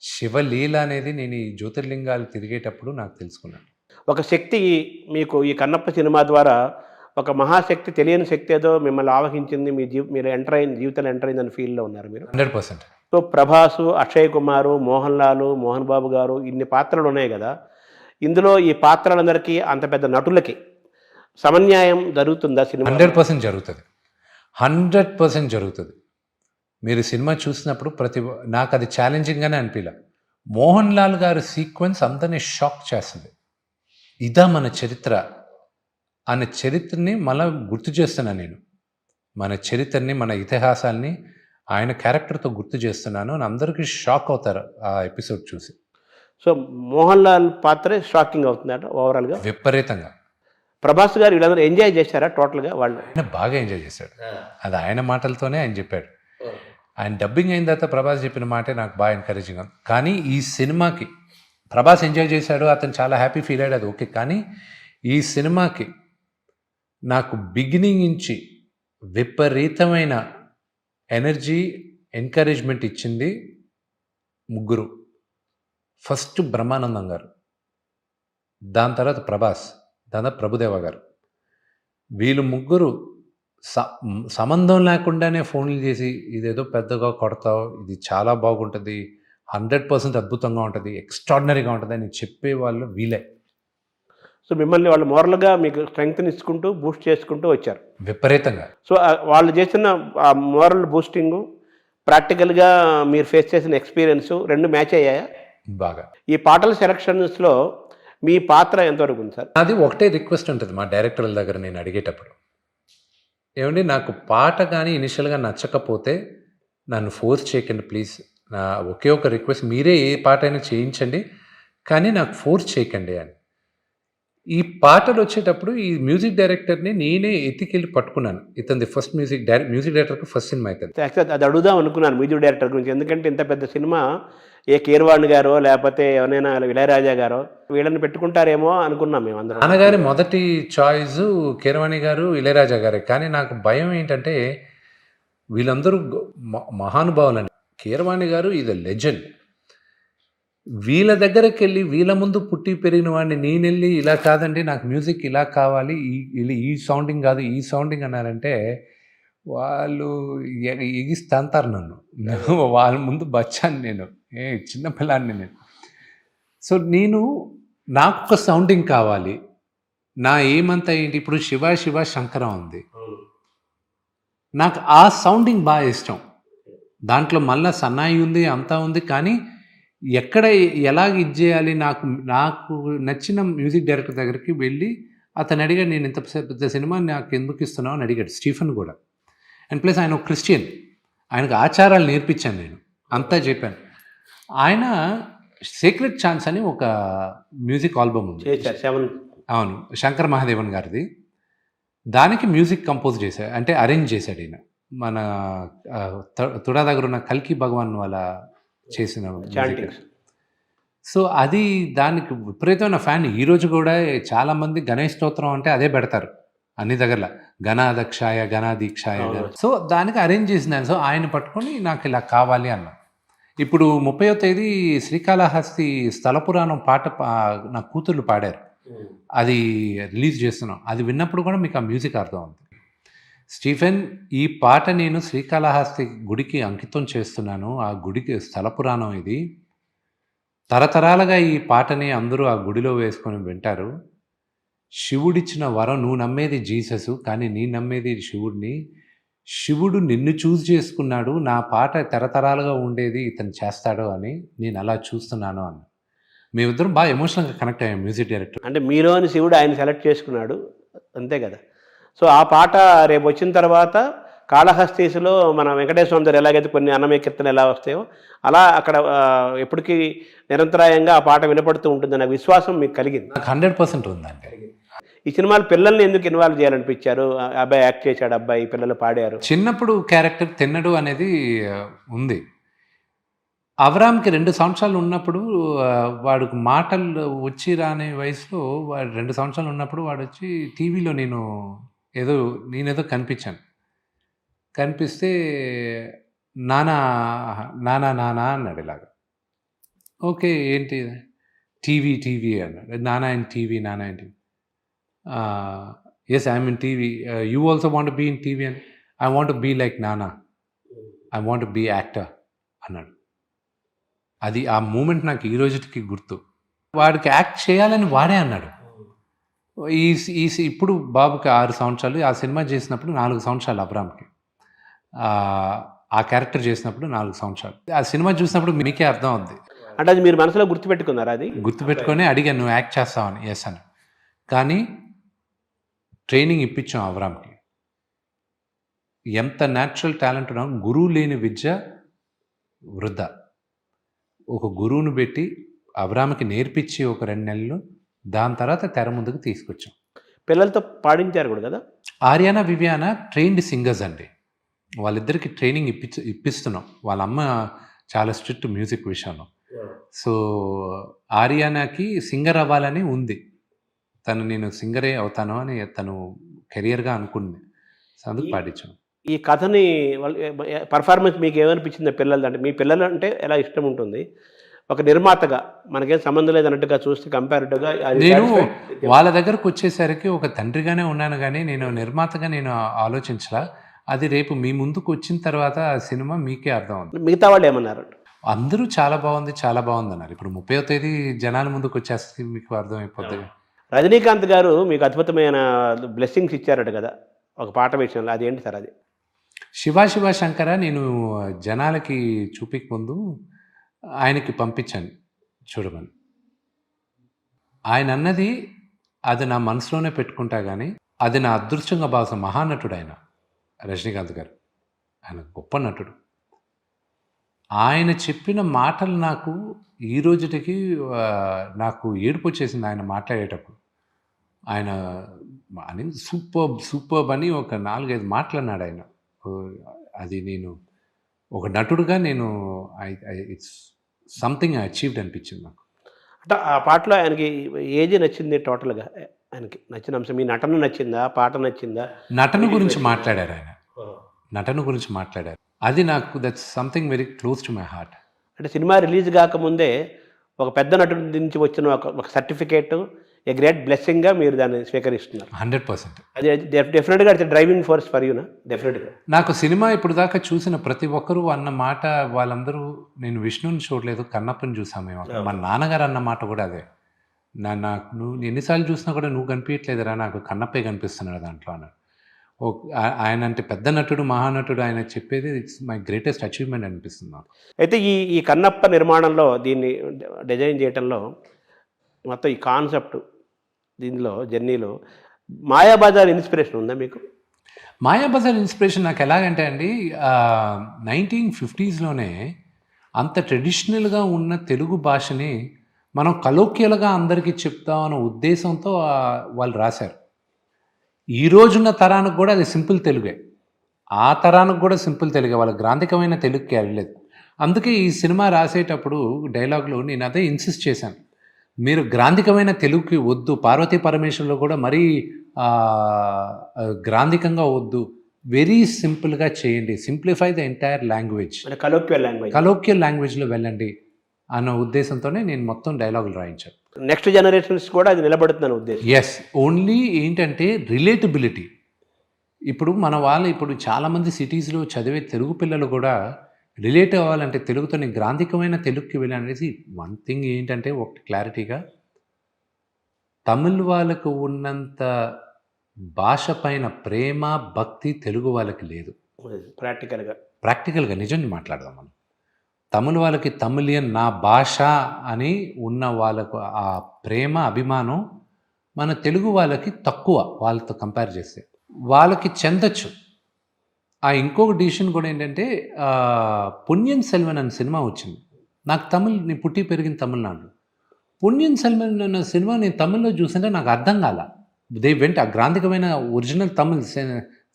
శివలీల అనేది నేను ఈ జ్యోతిర్లింగాలు తిరిగేటప్పుడు నాకు తెలుసుకున్నాను. ఒక శక్తి మీకు ఈ కన్నప్ప సినిమా ద్వారా ఒక మహాశక్తి, తెలియని శక్తి ఏదో మిమ్మల్ని ఆవహించింది, మీరు జీవితంలో ఎంటర్ అయిందని ఫీల్లో ఉన్నారు మీరు? 100%. సో ప్రభాసు, అక్షయ్ కుమారు, మోహన్ లాల్, మోహన్ బాబు గారు, ఇన్ని పాత్రలు ఉన్నాయి కదా, ఇందులో ఈ పాత్రలందరికీ అంత పెద్ద నటులకి సమన్యాయం జరుగుతుందా సినిమా? 100% జరుగుతుంది. 100% జరుగుతుంది. మీరు సినిమా చూసినప్పుడు నాకు అది ఛాలెంజింగ్గానే అనిపించలే. మోహన్ లాల్ గారి సీక్వెన్స్ అందరినీ షాక్ చేస్తుంది. ఇదా మన చరిత్ర అనే చరిత్రని మళ్ళీ గుర్తు చేస్తున్నాను నేను. మన చరిత్రని, మన ఇతిహాసాన్ని ఆయన క్యారెక్టర్తో గుర్తు చేస్తున్నాను అని అందరికీ షాక్ అవుతారు ఆ ఎపిసోడ్ చూసి. సో మోహన్ లాల్ పాత్ర షాకింగ్ అవుతుందట ఓవరాల్గా, విపరీతంగా. ప్రభాస్ గారు వీళ్ళందరూ ఎంజాయ్ చేశారా టోటల్గా? వాళ్ళు ఆయన బాగా ఎంజాయ్ చేశాడు. అది ఆయన మాటలతోనే ఆయన చెప్పాడు. ఆయన డబ్బింగ్ అయిన తర్వాత ప్రభాస్ చెప్పిన మాటే నాకు బాగా ఎంకరేజింగ్ ఉంది. కానీ ఈ సినిమాకి ప్రభాస్ ఎంజాయ్ చేశాడు, అతను చాలా హ్యాపీ ఫీల్ అయ్యాడు, అది ఓకే. కానీ ఈ సినిమాకి నాకు బిగినింగ్ నుంచి విపరీతమైన ఎనర్జీ, ఎంకరేజ్మెంట్ ఇచ్చింది ముగ్గురు. ఫస్ట్ బ్రహ్మానందం గారు, దాని తర్వాత ప్రభాస్, దాని తర్వాత ప్రభుదేవ గారు. వీళ్ళు ముగ్గురు సంబంధం లేకుండానే ఫోన్లు చేసి ఇదేదో పెద్దగా కొడతావు, ఇది చాలా బాగుంటుంది, 100% అద్భుతంగా ఉంటుంది, ఎక్స్ట్రాడినరీగా ఉంటుంది అని చెప్పేవాళ్ళు వీళ్ళే. సో మిమ్మల్ని వాళ్ళు మోరల్గా మీకు స్ట్రెంగ్త్ని ఇచ్చుకుంటూ బూస్ట్ చేసుకుంటూ వచ్చారు విపరీతంగా. సో వాళ్ళు చేసిన ఆ మోరల్ బూస్టింగు, ప్రాక్టికల్గా మీరు ఫేస్ చేసిన ఎక్స్పీరియన్స్ రెండు మ్యాచ్ అయ్యాయా బాగా? ఈ పాటల సెలక్షన్స్లో మీ పాత్ర ఎంతవరకు ఉంది సార్? అది ఒకటే రిక్వెస్ట్ ఉంటుంది మా డైరెక్టర్ల దగ్గర నేను అడిగేటప్పుడు, ఏమండి నాకు పాట కానీ ఇనిషియల్గా నచ్చకపోతే నన్ను ఫోర్స్ చేయకండి ప్లీజ్. నా ఒకే ఒక రిక్వెస్ట్, మీరే ఏ పాటైనా చేయించండి, కానీ నాకు ఫోర్స్ చేయకండి అని. ఈ పాటలొచ్చేటప్పుడు ఈ మ్యూజిక్ డైరెక్టర్‌ని నేనే ఎత్తుకెళ్ళి పట్టుకున్నాను. ఇతనిది ఫస్ట్ మ్యూజిక్ డైరెక్టర్‌కి ఫస్ట్ సినిమా ఇతనిది. యాక్చువల్లీ అది అడుగుదాం అనుకున్నాను మ్యూజిక్ డైరెక్టర్ గురించి. ఎందుకంటే ఇంత పెద్ద సినిమా ఏ కీరవాణి గారో లేకపోతే ఎవరైనా ఇళయరాజా గారో వీళ్ళని పెట్టుకుంటారేమో అనుకున్నాం మేము అందరం. నాన్నగారి మొదటి చాయిస్ కీరవాణి గారు, ఇళయరాజా గారే. కానీ నాకు భయం ఏంటంటే వీళ్ళందరూ మహానుభావులండి. కీరవాణి గారు ఈజ్ ఎ లెజెండ్. వీళ్ళ దగ్గరకెళ్ళి వీళ్ళ ముందు పుట్టి పెరిగిన వాడిని నేనెళ్ళి ఇలా కాదండి నాకు మ్యూజిక్ ఇలా కావాలి, ఈ సౌండింగ్ కాదు ఈ సౌండింగ్ అన్నారంటే వాళ్ళు ఎగిస్తంతారు నన్ను. వాళ్ళ ముందు బచ్చాను నేను, చిన్న పిల్లాడిని నేను. సో నాకు ఒక సౌండింగ్ కావాలి. నా ఏమంతా ఏంటి, ఇప్పుడు శివ శివ శంకరం ఉంది, నాకు ఆ సౌండింగ్ బాగా ఇష్టం. దాంట్లో మళ్ళీ సన్నాయి ఉంది అంతా ఉంది, కానీ ఎక్కడ ఎలాగ ఇది చేయాలి, నాకు నచ్చిన మ్యూజిక్ డైరెక్టర్ దగ్గరికి వెళ్ళి అతను అడిగాడు, నేను ఇంత పెద్ద సినిమా నాకు ఎందుకు ఇస్తున్నావు అని అడిగాడు. స్టీఫెన్ కూడా. అండ్ ప్లస్ ఆయన ఒక క్రిస్టియన్, ఆయనకు ఆచారాలు నేర్పించాను నేను, అంతా చెప్పాను. ఆయన సీక్రెట్ ఛాన్స్ అని ఒక మ్యూజిక్ ఆల్బమ్ ఉంది, అవును, శంకర్ మహాదేవన్ గారిది. దానికి మ్యూజిక్ కంపోజ్ చేశాడు, అంటే అరేంజ్ చేశాడు ఈయన. మన తుడా దగ్గర ఉన్న కల్కి భగవాన్ వాళ్ళ చేసిన. సో అది దానికి విపరీతమైన ఫ్యాన్. ఈరోజు కూడా చాలామంది గణేష్ స్తోత్రం అంటే అదే పెడతారు అన్ని దగ్గరలో, గణాదక్షాయ గణాదీక్షాయ. సో దానికి అరేంజ్ చేసింది. సో ఆయన పట్టుకొని నాకు ఇలా కావాలి అన్న. ఇప్పుడు 30వ తేదీ శ్రీకాళహస్తి స్థల పురాణం పాట నా కూతుర్లు పాడారు, అది రిలీజ్ చేస్తున్నాం. అది విన్నప్పుడు కూడా మీకు ఆ మ్యూజిక్ అర్థం అవుతుంది. స్టీఫెన్, ఈ పాట నేను శ్రీకాళహస్తి గుడికి అంకితం చేస్తున్నాను. ఆ గుడికి స్థల పురాణం ఇది. తరతరాలుగా ఈ పాటని అందరూ ఆ గుడిలో వేసుకొని వింటారు. శివుడిచ్చిన వరం, నువ్వు నమ్మేది జీసస్, కానీ నీ నమ్మేది శివుడిని. శివుడు నిన్ను చూస్ చేసుకున్నాడు, నా పాట తరతరాలుగా ఉండేది ఇతను చేస్తాడు అని నేను అలా చూస్తున్నాను అన్న. మేమిద్దరం బాగా ఎమోషనల్గా కనెక్ట్ అయ్యాం. మ్యూజిక్ డైరెక్టర్ అంటే మీలోని శివుడు ఆయన సెలెక్ట్ చేసుకున్నాడు, అంతే కదా. సో ఆ పాట రేపు వచ్చిన తర్వాత కాళహస్తీసులో మన వెంకటేశ్వర స్వామి దగ్గర ఎలాగైతే కొన్ని అన్నమయ్య కీర్తనలు ఎలా వస్తాయో అలా అక్కడ ఎప్పటికీ నిరంతరాయంగా ఆ పాట వినపడుతూ ఉంటుందన్న విశ్వాసం మీకు కలిగింది? నాకు 100% ఉందండి. ఈ సినిమాలు పిల్లల్ని ఎందుకు ఇన్వాల్వ్ చేయాలనిపించారు? అబ్బాయి యాక్ట్ చేశాడు, అబ్బాయి పిల్లలు పాడారు. చిన్నప్పుడు క్యారెక్టర్ తిన్నడు అనేది ఉంది. అవరామ్కి 2 సంవత్సరాలు ఉన్నప్పుడు వాడికి మాటలు వచ్చి రాని వయసులో, వాడు 2 సంవత్సరాలు ఉన్నప్పుడు వాడు వచ్చి టీవీలో నేనేదో కనిపించాను. కనిపిస్తే నానా నానా నానా అన్నాడు ఇలాగా. ఓకే ఏంటి, టీవీ అన్నాడు. Nana in TV, Nana in TV. Yes I'm in TV, you also want be in TV అని. I want be like Nana, I want be actor అన్నాడు. అది ఆ మూమెంట్ నాకు ఈ రోజుకి గుర్తు. వాడికి యాక్ట్ చేయాలని వాడే అన్నాడు. ఇప్పుడు బాబుకి 6 సంవత్సరాలు. ఆ సినిమా చేసినప్పుడు 4 సంవత్సరాలు అబ్రామ్కి. ఆ క్యారెక్టర్ చేసినప్పుడు 4 సంవత్సరాలు. ఆ సినిమా చూసినప్పుడు మీకే అర్థం అవుద్ది. అంటే అది మీరు మనసులో గుర్తుపెట్టుకున్నారా? అది గుర్తుపెట్టుకొని అడిగాను, నువ్వు యాక్ట్ చేస్తావని. ఎస్ అని. కానీ ట్రైనింగ్ ఇప్పించాం అబ్రామ్కి. ఎంత న్యాచురల్ టాలెంట్ ఉన్నా, గురువు లేని విద్య వృధా. ఒక గురువును పెట్టి అబ్రామ్కి నేర్పించి ఒక 2 నెలలు, దాని తర్వాత తెర ముందుకు తీసుకొచ్చాం. పిల్లలతో పాడించారు కూడా కదా. ఆర్యానా వివియానా ట్రైన్డ్ సింగర్స్ అండి. వాళ్ళిద్దరికి ట్రైనింగ్ ఇప్పిస్తున్నాం. వాళ్ళ అమ్మ చాలా స్ట్రిక్ట్ మ్యూజిక్ విషయంలో. సో ఆర్యానాకి సింగర్ అవ్వాలని ఉంది. నేను సింగరే అవుతాను అని తను కెరియర్గా అనుకుంది. అందుకు పాడించాను. ఈ కథని పర్ఫార్మెన్స్ మీకు ఏమనిపించింది పిల్లలు? అంటే మీ పిల్లలు అంటే ఎలా ఇష్టం ఉంటుంది, ఒక నిర్మాతగా మనకేం సంబంధం లేదన్నట్టుగా చూస్తే కంపారిటివ్గా నేను వాళ్ళ దగ్గరకు వచ్చేసరికి ఒక తండ్రిగానే ఉన్నాను, కానీ నేను నిర్మాతగా నేను ఆలోచించలా. అది రేపు మీ ముందుకు వచ్చిన తర్వాత ఆ సినిమా మీకే అర్థం అవుతుంది. మిగతా వాళ్ళు ఏమన్నారు? అందరూ చాలా బాగుంది అన్నారు. ఇప్పుడు 30వ తేదీ జనాల ముందుకు వచ్చేస్తే మీకు అర్థమైపోతుంది. రజనీకాంత్ గారు మీకు అద్భుతమైన బ్లెస్సింగ్స్ ఇచ్చారట కదా ఒక పాట విషయంలో, అది ఏంటి సార్? అది శివ శివ శంకర నేను జనాలకి చూపిక ముందు ఆయనకి పంపించాను చూడమని. ఆయన అన్నది అది నా మనసులోనే పెట్టుకుంటా, కానీ అది నా అదృష్టంగా భావిస్తాను. మహానటుడు ఆయన, రజనీకాంత్ గారు. ఆయన గొప్ప నటుడు. ఆయన చెప్పిన మాటలు నాకు ఈ రోజుటికి నాకు ఏడుపు వచ్చేసింది ఆయన మాట్లాడేటప్పుడు. ఆయన అని సూపర్బ్ అని ఒక 4-5 మాటలన్నాడు ఆయన. అది నేను ఒక నటుడుగా నేను ఇట్స్ సంథింగ్ ఐ అచీవ్డ్ అనిపించింది నాకు. అంటే ఆ పాటలో ఆయనకి ఏది నచ్చింది టోటల్‌గా? ఆయనకి నచ్చిన అంశం మీ నటన నచ్చిందా? పాట నచ్చిందా? నటన గురించి మాట్లాడారు ఆయన. నటన గురించి మాట్లాడారు. అది నాకు that's something very close to my heart. అంటే సినిమా రిలీజ్ కాకముందే ఒక పెద్ద నటుడి నుంచి వచ్చిన ఒక సర్టిఫికేట్ ఏ గ్రేట్ బ్లెస్సింగ్‌గా మీరు దాన్ని స్వీకరిస్తున్నారు. 100%. అది డెఫినెట్‌గా it's driving force for you నా? డెఫినెట్‌గా. నాకు సినిమా ఇప్పుడు దాకా చూసిన ప్రతి ఒక్కరు అన్న మాట వాళ్ళందరూ నేను విష్ణుని చూడలేదు, కన్నప్పని చూసాం మేము. మా నాన్నగారు అన్న మాట కూడా అదే. నాకు నువ్వు ఎన్నిసార్లు చూసినా కూడా నువ్వు కనిపించట్లేదురా, నాకు కన్నప్పే కనిపిస్తున్నాడు దాంట్లో అన్నాడు. ఆయన అంటే పెద్ద నటుడు, మహానటుడు ఆయన చెప్పేది ఇట్స్ మై గ్రేటెస్ట్ అచీవ్మెంట్ అనిపిస్తుంది నాకు. అయితే ఈ కన్నప్ప నిర్మాణంలో దీన్ని డిజైన్ చేయటంలో మొత్తం ఈ కాన్సెప్ట్ దీనిలో జర్నీలో మాయాబజార్ ఇన్స్పిరేషన్ ఉందా మీకు? మాయాబజార్ ఇన్స్పిరేషన్ నాకు ఎలాగంటే అండి 1950స్లోనే అంత ట్రెడిషనల్గా ఉన్న తెలుగు భాషని మనం కలోక్యలుగా అందరికీ చెప్తామన్న ఉద్దేశంతో వాళ్ళు రాశారు. ఈ రోజున్న తరానికి కూడా అది సింపుల్ తెలుగే, ఆ తరానికి కూడా సింపుల్ తెలుగే, వాళ్ళ గ్రాంధికమైన తెలుగుకి వెళ్ళలేదు. అందుకే ఈ సినిమా రాసేటప్పుడు డైలాగ్లో నేను అదే ఇన్సిస్ట్ చేశాను, మీరు గ్రాంధికమైన తెలుగుకి వద్దు, పార్వతీ పరమేశ్వరులో కూడా మరీ గ్రాంధికంగా వద్దు, వెరీ సింపుల్గా చేయండి, సింప్లిఫై ద ఎంటైర్ లాంగ్వేజ్, కలోక్యల్ లాంగ్వేజ్లో వెళ్ళండి అన్న ఉద్దేశంతోనే నేను మొత్తం డైలాగులు రాయించాను. నెక్స్ట్ జనరేషన్స్ కూడా అది నిలబడుతుందని ఉద్దేశం. ఎస్, ఓన్లీ ఏంటంటే రిలేటబిలిటీ. ఇప్పుడు మన వాళ్ళు ఇప్పుడు చాలామంది సిటీస్లో చదివే తెలుగు పిల్లలు కూడా రిలేట్ అవ్వాలంటే తెలుగుతో నేను గ్రాంధికమైన తెలుగుకి వెళ్ళనేసి వన్ థింగ్ ఏంటంటే ఒకటి క్లారిటీగా, తమిళ్ వాళ్ళకు ఉన్నంత భాష పైన ప్రేమ భక్తి తెలుగు వాళ్ళకి లేదు. ప్రాక్టికల్గా నిజం మాట్లాడదాం మనం. తమిళ వాళ్ళకి తమిళియన్ నా భాష అని ఉన్న వాళ్ళకు ఆ ప్రేమ అభిమానం మన తెలుగు వాళ్ళకి తక్కువ, వాళ్ళతో కంపేర్ చేస్తే వాళ్ళకి చెందొచ్చు. ఇంకొక డిసిషన్ కూడా ఏంటంటే పొన్నియిన్ సెల్వన్ అనే సినిమా వచ్చింది. నాకు నేను పుట్టి పెరిగిన తమిళనాడు. పొన్నియిన్ సెల్వన్ అన్న సినిమా నేను తమిళ్లో చూసింటే నాకు అర్థం కాల. ఆ గ్రాంధికమైన ఒరిజినల్ తమిళ్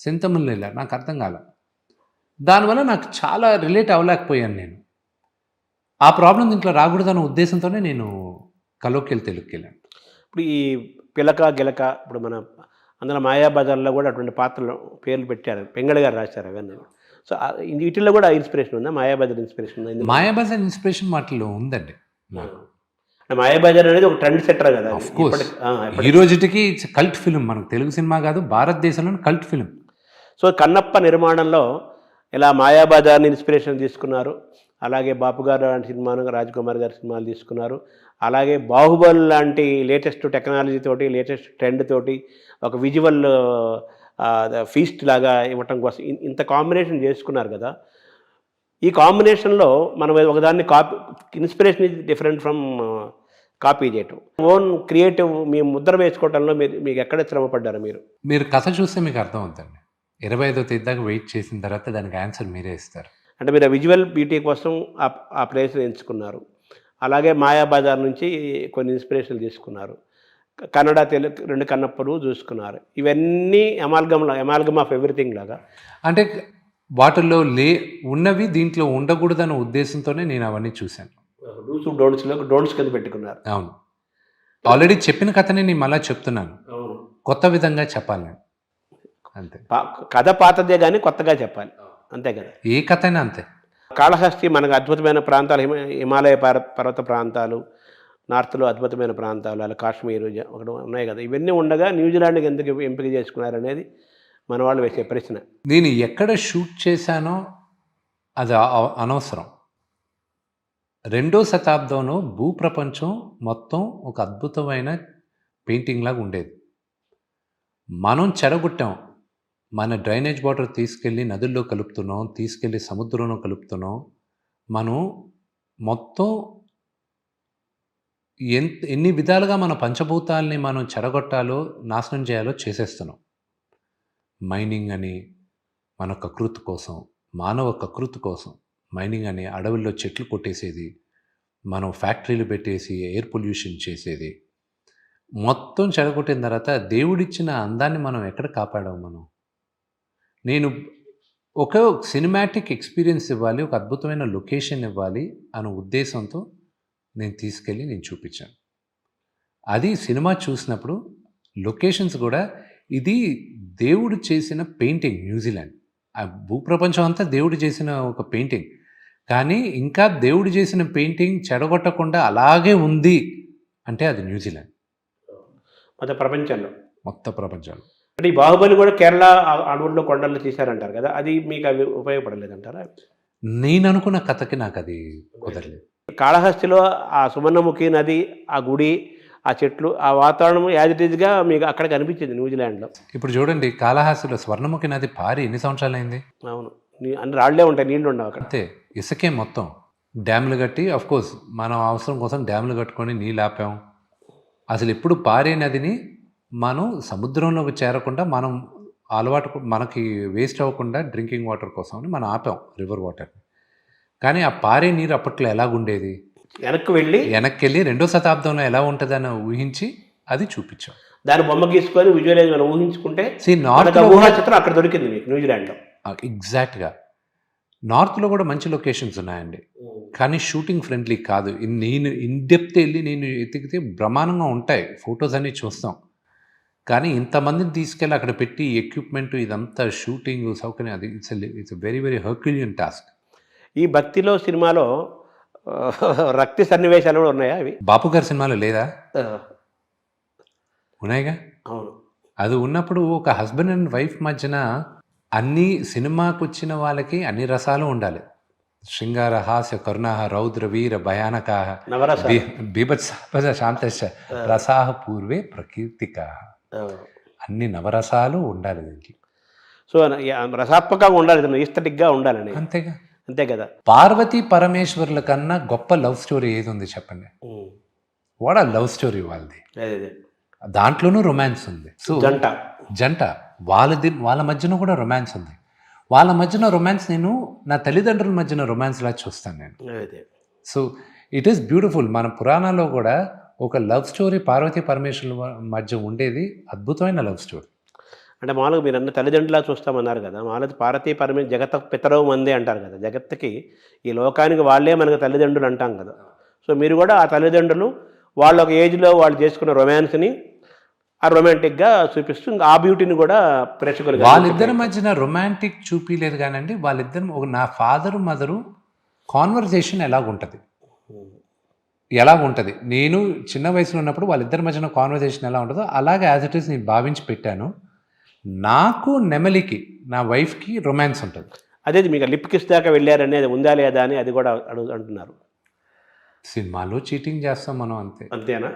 సెంతమిళ్ నాకు అర్థం కాల. దానివల్ల నాకు చాలా రిలేట్ అవ్వలేకపోయాను నేను. ఆ ప్రాబ్లం దీంట్లో రాకూడదన్న ఉద్దేశంతోనే నేను కలోక్యల్ తెలుగుకి వెళ్ళాను. ఇప్పుడు ఈ పిలక గిలక ఇప్పుడు మన అందులో మాయాబజార్లో కూడా అటువంటి పాత్రలు పేర్లు పెట్టారు, పెంగళ గారు రాశారు అవన్నీ. సో వీటిల్లో కూడా ఇన్స్పిరేషన్ ఉందా? మాయాబజార్ ఇన్స్పిరేషన్ ఉందా? మాయాబజార్ ఇన్స్పిరేషన్ వాటిలో ఉందండి. మాయాబజార్ అనేది ఒక ట్రెండ్ సెట్టర్ కదా. ఈ రోజుకి కల్ట్ ఫిలిం, మనకు తెలుగు సినిమా కాదు భారతదేశంలోని కల్ట్ ఫిలిం. సో కన్నప్ప నిర్మాణంలో ఇలా మాయాబజార్ని ఇన్స్పిరేషన్ తీసుకున్నారు, అలాగే బాపు గారు లాంటి సినిమాను, రాజ్ కుమార్ గారి సినిమాలు తీసుకున్నారు, అలాగే బాహుబలి లాంటి లేటెస్ట్ టెక్నాలజీ తోటి, లేటెస్ట్ ట్రెండ్ తోటి ఒక విజువల్ ఫీస్ట్ లాగా ఇవ్వటం కోసం ఇంత కాంబినేషన్ చేసుకున్నారు కదా. ఈ కాంబినేషన్లో మనం ఒకదాన్ని inspiration is different from copy చేయటం. ఓన్ క్రియేటివ్ మీ ముద్ర వేసుకోవడంలో మీకు ఎక్కడ శ్రమ పడ్డారు మీరు కథ చూస్తే మీకు అర్థం అవుతుంది. 25వ తేదీ దాకా వెయిట్ చేసిన తర్వాత దానికి ఆన్సర్ మీరే ఇస్తారు. అంటే మీరు విజువల్ బ్యూటీ కోసం ఆ ప్లేస్ని ఎంచుకున్నారు, అలాగే మాయాబజార్ నుంచి కొన్ని ఇన్స్పిరేషన్లు తీసుకున్నారు, కన్నడ తెలుగు 2 కన్నప్పలు చూసుకున్నారు. ఇవన్నీ అమాల్గమ్ ఆఫ్ ఎవ్రీథింగ్ లాగా. అంటే వాటిల్లో ఉన్నవి దీంట్లో ఉండకూడదన్న ఉద్దేశంతోనే నేను అవన్నీ చూశాను. డోంట్స్ కింద పెట్టుకున్నారు. అవును, ఆల్రెడీ చెప్పిన కథని నేను మళ్ళీ చెప్తున్నాను, కొత్త విధంగా చెప్పాలి నేను. అంతే, కథ పాతదే కానీ కొత్తగా చెప్పాలి, అంతే కదా. ఏ కథ అయినా అంతే. కాళహస్తి మనకు అద్భుతమైన ప్రాంతాలు, హిమాలయ పర్వత ప్రాంతాలు, నార్త్లో అద్భుతమైన ప్రాంతాలు, అలా కాశ్మీర్ ఒకటి ఉన్నాయి కదా. ఇవన్నీ ఉండగా న్యూజిలాండ్కి ఎందుకు ఎంపిక చేసుకున్నారనేది మన వాళ్ళు వేసే ప్రశ్న. నేను ఎక్కడ షూట్ చేశానో అది అనవసరం. 2వ శతాబ్దంలో భూప్రపంచం మొత్తం ఒక అద్భుతమైన పెయింటింగ్ లాగా ఉండేది. మనం చెడగొట్టాం, మన డ్రైనేజ్ వాటర్ తీసుకెళ్ళి నదుల్లో కలుపుతున్నాం, తీసుకెళ్ళి సముద్రంలో కలుపుతున్నాం. మనం మొత్తం ఎన్ని విధాలుగా మన పంచభూతాల్ని మనం చెడగొట్టాలో, నాశనం చేయాలో చేసేస్తున్నాం. మైనింగ్ అని, మన కకృతి కోసం, మానవ కకృతి కోసం మైనింగ్ అని అడవుల్లో చెట్లు కొట్టేసేది, మనం ఫ్యాక్టరీలు పెట్టేసి ఎయిర్ పొల్యూషన్ చేసేది, మొత్తం చెడగొట్టిన తర్వాత దేవుడిచ్చిన అందాన్ని మనం ఎక్కడ కాపాడాం మనం? నేను ఒక సినిమాటిక్ ఎక్స్పీరియన్స్ ఇవ్వాలి, ఒక అద్భుతమైన లొకేషన్ ఇవ్వాలి అనే ఉద్దేశంతో నేను చూపించాను. అది సినిమా చూసినప్పుడు లొకేషన్స్ కూడా ఇది దేవుడు చేసిన పెయింటింగ్. న్యూజిలాండ్ ఆ భూప్రపంచం అంతా దేవుడు చేసిన ఒక పెయింటింగ్, కానీ ఇంకా దేవుడు చేసిన పెయింటింగ్ చెడగొట్టకుండా అలాగే ఉంది అంటే అది న్యూజిలాండ్. మొత్తం ప్రపంచంలో అంటే ఈ బాహుబలి కూడా కేరళ అడవుల్లో కొండల్లో తీశారంటారు కదా, అది మీకు అవి ఉపయోగపడలేదంటారా? నేను అనుకున్న కథకి నాకు అది కుదరలేదు. కాళహస్తిలో ఆ సువర్ణముఖి నది, ఆ గుడి, ఆ చెట్లు, ఆ వాతావరణం యాజ్ ఇట్ ఈజ్గా మీకు అక్కడ కనిపించింది న్యూజిలాండ్లో. ఇప్పుడు చూడండి, కాళహస్తిలో స్వర్ణముఖి నది పారి ఎన్ని సంవత్సరాలు అయింది? అవును, అన్ని రాళ్లే ఉంటాయి, నీళ్లు ఉండవు అక్కడ. అంతే, ఇసుకే మొత్తం. డ్యాములు కట్టి, కోర్స్ మనం అవసరం కోసం డ్యాములు కట్టుకొని నీళ్ళు ఆపాం. అసలు ఎప్పుడు పారే నదిని మనం సముద్రంలోకి చేరకుండా మనం మనకి వేస్ట్ అవ్వకుండా డ్రింకింగ్ వాటర్ కోసం అని మనం ఆపాం రివర్ వాటర్. కానీ ఆ పారే నీరు అప్పట్లో ఎలాగుండేది? వెనక్కి వెళ్ళి 2వ శతాబ్దంలో ఎలా ఉంటుందని ఊహించి అది చూపించాం. దాని బొమ్మ గీసుకొని విజువలైజ్ మనం ఊహించుకుంటే చిత్రం అక్కడ దొరికింది మీకు న్యూజిలాండ్లో. ఎగ్జాక్ట్గా. నార్త్లో కూడా మంచి లొకేషన్స్ ఉన్నాయండి, కానీ షూటింగ్ ఫ్రెండ్లీ కాదు. నేను ఇన్డెప్త్ వెళ్ళి నేను ఎతికితే బ్రహ్మాండంగా ఉంటాయి, ఫొటోస్ అన్నీ చూస్తాం. కానీ ఇంతమందిని తీసుకెళ్ళి అక్కడ పెట్టి ఎక్విప్మెంట్ ఇదంతా షూటింగ్ సౌకర్యం, అది ఇట్స్ వెరీ వెరీ హర్క్యులియన్ టాస్క్. ఈ భక్తిలో సినిమాలో రక్తి సన్నివేశాలు కూడా ఉన్నాయా? అవి బాపు గారి సినిమాలో లేదా? ఉన్నాయిగా. అవును. అది ఉన్నప్పుడు ఒక హస్బెండ్ అండ్ వైఫ్ మధ్యన అన్ని సినిమాకు వచ్చిన వాళ్ళకి అన్ని రసాలు ఉండాలి. శృంగార, హాస్య, కరుణాహ, రౌద్ర, వీర, భయానక, బీభత్స, శాంతశ్చ రసాహ పూర్వే ప్రకీర్తిక, అన్ని నవరసాలు ఉండాలి దీనికి. సో రసాత్మకంగా ఉండాలి, ఈస్థెటిక్గా ఉండాలని. అంతే కదా. పార్వతీ పరమేశ్వర్ల కన్నా గొప్ప లవ్ స్టోరీ ఏది ఉంది చెప్పండి? వాట్ ఆ లవ్ స్టోరీ వాళ్ళది. దాంట్లోనూ రొమాన్స్ ఉంది. సో జంట వాళ్ళ మధ్యన కూడా రొమాన్స్ ఉంది. వాళ్ళ మధ్యన రొమాన్స్ నేను నా తల్లిదండ్రుల మధ్యన రొమాన్స్ లా చూస్తాను నేను. So it is beautiful. మన పురాణాల్లో కూడా ఒక లవ్ స్టోరీ పార్వతీ పరమేశ్వరుల మధ్య ఉండేది అద్భుతమైన లవ్ స్టోరీ. అంటే మామూలుగా మీరు అన్న తల్లిదండ్రులా చూస్తామన్నారు కదా, మామూలు పార్వతీ పరమేశ్వర జగత్ పితరవు మందే అంటారు కదా, జగత్తుకి ఈ లోకానికి వాళ్ళే మనకు తల్లిదండ్రులు అంటాం కదా. సో మీరు కూడా ఆ తల్లిదండ్రులు వాళ్ళ ఒక ఏజ్లో వాళ్ళు చేసుకున్న రొమాన్స్ని ఆ రొమాంటిక్గా చూపిస్తూ ఆ బ్యూటీని కూడా ప్రేక్షకులు. వాళ్ళిద్దరి మధ్యన రొమాంటిక్ చూపించలేదు కానండి, వాళ్ళిద్దరు నా ఫాదరు మదరు కాన్వర్జేషన్ ఎలాగుంటుంది, నేను చిన్న వయసులో ఉన్నప్పుడు వాళ్ళిద్దరి మధ్యన కాన్వర్జేషన్ ఎలా ఉంటుందో అలాగే యాజ్ ఇట్ ఈస్ నేను భావించి పెట్టాను. నాకు నెమలికి, నా వైఫ్కి రొమాన్స్ ఉంటుంది. అదే మీకు లిప్ కిస్ దాకా వెళ్ళారనేది ఉందా లేదా అని అది కూడా అంటున్నారు. సినిమాలో చీటింగ్ చేస్తాం మనం, అంతేనా?